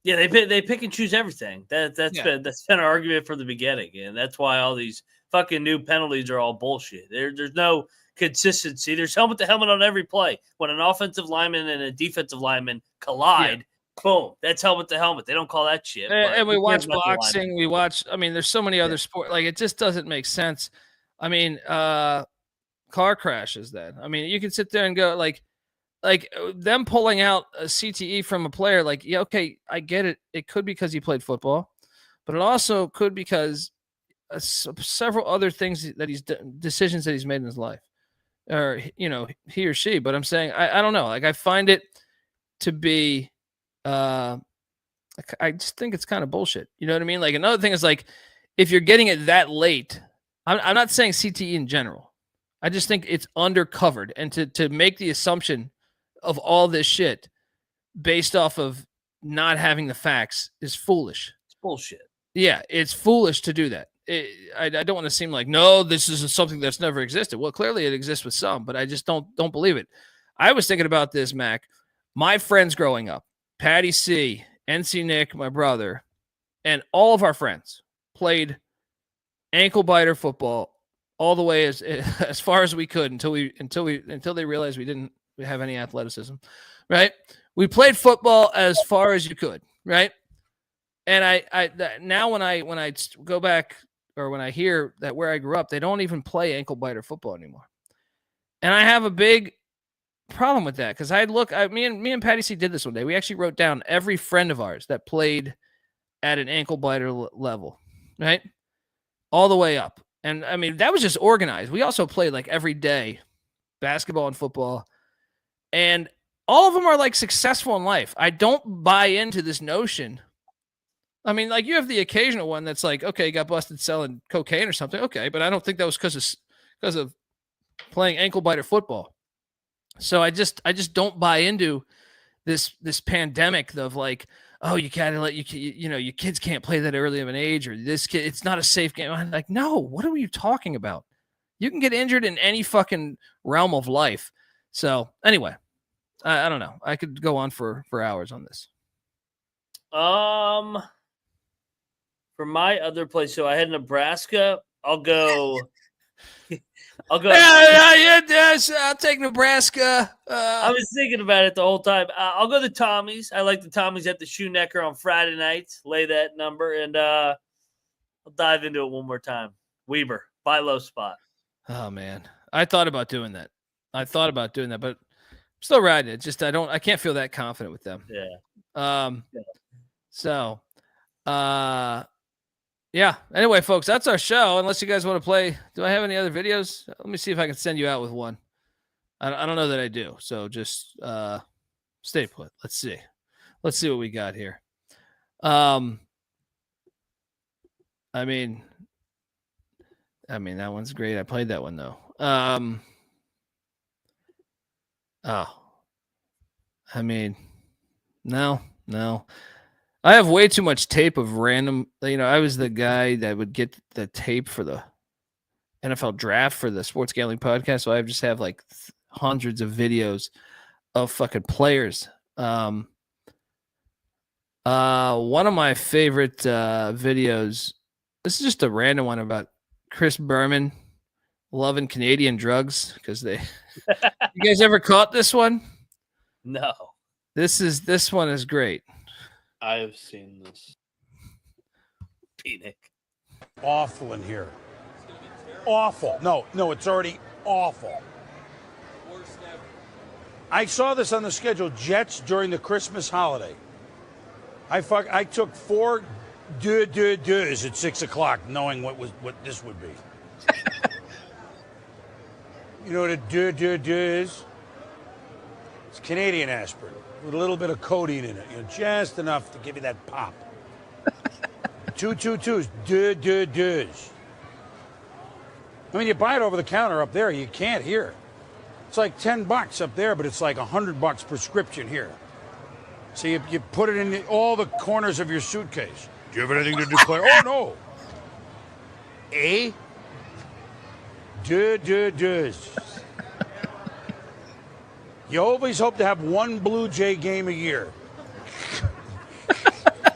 Yeah, they pick and choose everything. That's been our argument from the beginning, and that's why all these fucking new penalties are all bullshit. There's no consistency. There's helmet to helmet on every play. When an offensive lineman and a defensive lineman collide, Boom. That's helmet to helmet. They don't call that shit. And we watch boxing. We watch. I mean, there's so many other sports. Like, it just doesn't make sense. I mean, car crashes. Then I mean, you can sit there and go like them pulling out a CTE from a player. Like, yeah, okay, I get it. It could be because he played football, but it also could because several other things that decisions that he's made in his life, or he or she. But I'm saying I don't know. Like, I find it to be. I just think it's kind of bullshit. You know what I mean? Like, another thing is, like, if you're getting it that late, I'm not saying CTE in general. I just think it's undercovered, and to make the assumption of all this shit based off of not having the facts is foolish. It's bullshit. Yeah, it's foolish to do that. I don't want to seem like, no, this is something that's never existed. Well, clearly it exists with some, but I just don't believe it. I was thinking about this, Mac. My friends growing up, Patty C, NC Nick, my brother, and all of our friends played ankle biter football all the way as far as we could until they realized we didn't have any athleticism, right? We played football as far as you could, right? And now when I go back, or when I hear that where I grew up, they don't even play ankle biter football anymore, and I have a big problem with that, because me and Patty C did this one day. We actually wrote down every friend of ours that played at an ankle biter level, right, all the way up. And I mean, that was just organized. We also played like every day, basketball and football, and all of them are like successful in life. I don't buy into this notion. I mean, like, you have the occasional one that's like, okay, got busted selling cocaine or something, okay, but I don't think that was because of playing ankle biter football. So I just don't buy into this pandemic of like, oh, you gotta let your kids can't play that early of an age, or this kid, it's not a safe game. I'm like, no, what are you talking about? You can get injured in any fucking realm of life. So anyway, I don't know. I could go on for hours on this. For my other place, so I had Nebraska. I'll go. Yes, I'll take Nebraska. I was thinking about it the whole time. I'll go the Tommies. I like the Tommies at the Shoenecker on Friday nights. Lay that number, and I'll dive into it one more time. Weber, buy low spot. Oh man, I thought about doing that. but I'm still riding it. Just I can't feel that confident with them. Yeah. So, yeah. Anyway, folks, that's our show. Unless you guys want to play, do I have any other videos? Let me see if I can send you out with one. I don't know that I do. So just stay put. Let's see what we got here. I mean that one's great. I played that one though. No. I have way too much tape of random. I was the guy that would get the tape for the NFL draft for the Sports Gambling Podcast. So I just have like hundreds of videos of fucking players. One of my favorite videos. This is just a random one about Chris Berman loving Canadian drugs because they. You guys ever caught this one? No. This one is great. I've seen this. Bieniek. Awful in here. Awful. No, it's already awful. I saw this on the schedule. Jets during the Christmas holiday. I took 4 deux at 6 o'clock, knowing what this would be. You know what a deux is? It's Canadian aspirin with a little bit of codeine in it, just enough to give you that pop. 2 2s, deux. I mean, you buy it over the counter up there, you can't hear. It's like $10 up there, but it's like $100 prescription here. So you put it in all the corners of your suitcase. Do you have anything to declare? Oh, no. Deux. You always hope to have one Blue Jay game a year.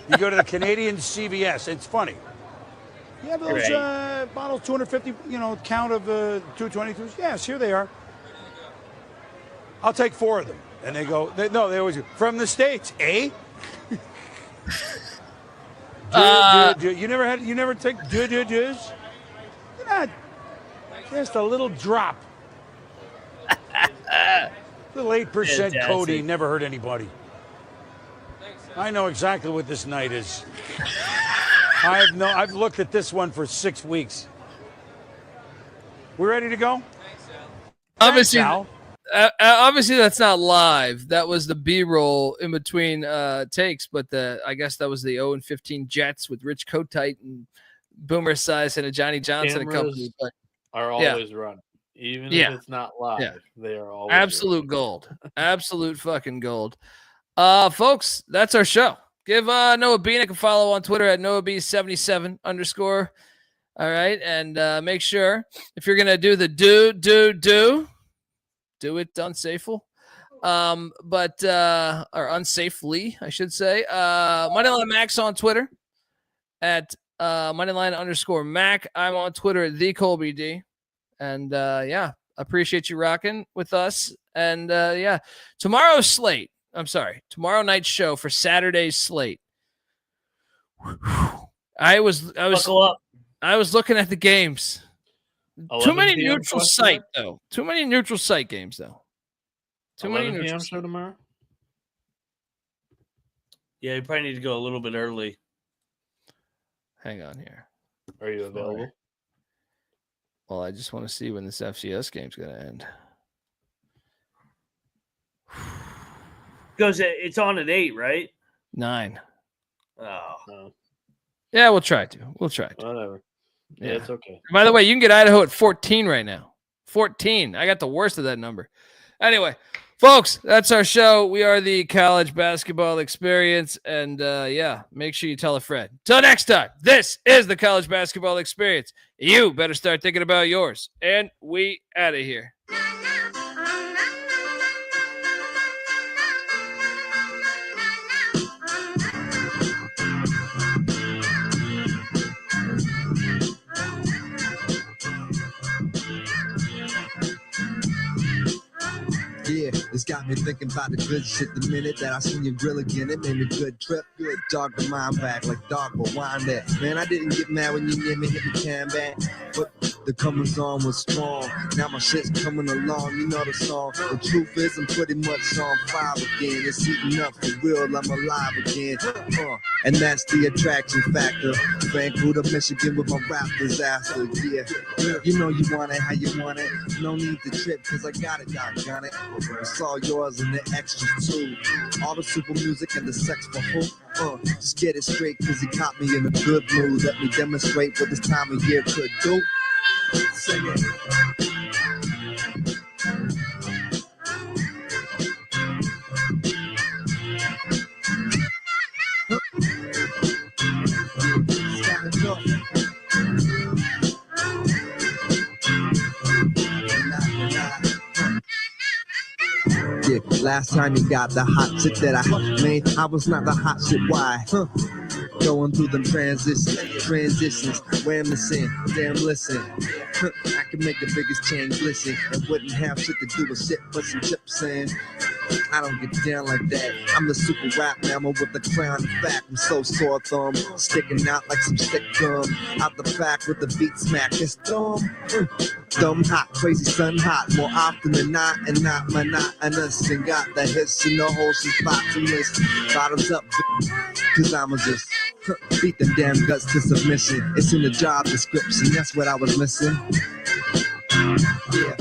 You go to the Canadian CVS. It's funny. You have those bottles, 250, count of 222s? Yes, here they are. I'll take 4 of them. And they go, they always go, from the States, eh? You never take do's? You're not just a little drop. Little 8% codeine never hurt anybody. I know exactly what this night is. I've looked at this one for 6 weeks. We're ready to go? Obviously, obviously that's not live. That was the B-roll in between takes, but I guess that was the 0-15 Jets with Rich Kotite and Boomer Esiason and a Johnny Johnson and company. But are always running. Even if it's not live, they are always absolute gold. Absolute fucking gold. Folks, that's our show. Give Noah Bieniek a follow on Twitter at NoahB77 _. All right. And make sure if you're going to do the do it unsafely. Or unsafely, I should say. Moneyline Max on Twitter at Moneyline _Mac. I'm on Twitter at the Colby D. And appreciate you rocking with us. And tomorrow night's show for Saturday's slate. I was looking at the games. Too many neutral site though. Too many neutral site games though. Too many neutral show tomorrow. Yeah, you probably need to go a little bit early. Hang on here. Are you available? Well, I just want to see when this FCS game's going to end. Because it's on at 8, right? 9. Oh. Yeah, we'll try to. Whatever. Yeah, it's okay. By the way, you can get Idaho at 14 right now. 14. I got the worst of that number. Anyway, folks, that's our show. We are the College Basketball Experience. And, make sure you tell a friend. Till next time, this is the College Basketball Experience. You better start thinking about yours. And we out of here. Yeah, it's got me thinking about the good shit the minute that I seen your grill again. It made me good trip, good dog the mind back like dog but wine there. Man, I didn't get mad when you near me hit the can back, but the comings on was strong. Now my shit's coming along, you know the song. The truth is I'm pretty much on fire again. It's heating up for real, I'm alive again. And that's the attraction factor. Vancouver, Michigan with my rap disaster. Yeah, you know you want it how you want it. No need to trip cause I got it, doggone it. It's all yours and the extras too. All the super music and the sex for who? Just get it straight cause he caught me in a good mood. Let me demonstrate what this time of year could do. Sing it. Yeah, last time you got the hot shit that I made, I was not the hot shit. Why? Going through them transitions, reminiscing, damn listen. I can make the biggest change glisten and wouldn't have shit to do with shit but some chips in. I don't get down like that. I'm the super rap mammal with the crown of fact. I'm so sore thumb, sticking out like some stick gum. Out the back with the beat smack. It's dumb hot, crazy sun hot. More often than not, and not monotonous. And got the hits in the wholesome spots and list. Bottoms up, cause I'ma just beat the damn guts to submission. It's in the job description, that's what I was missing. Yeah.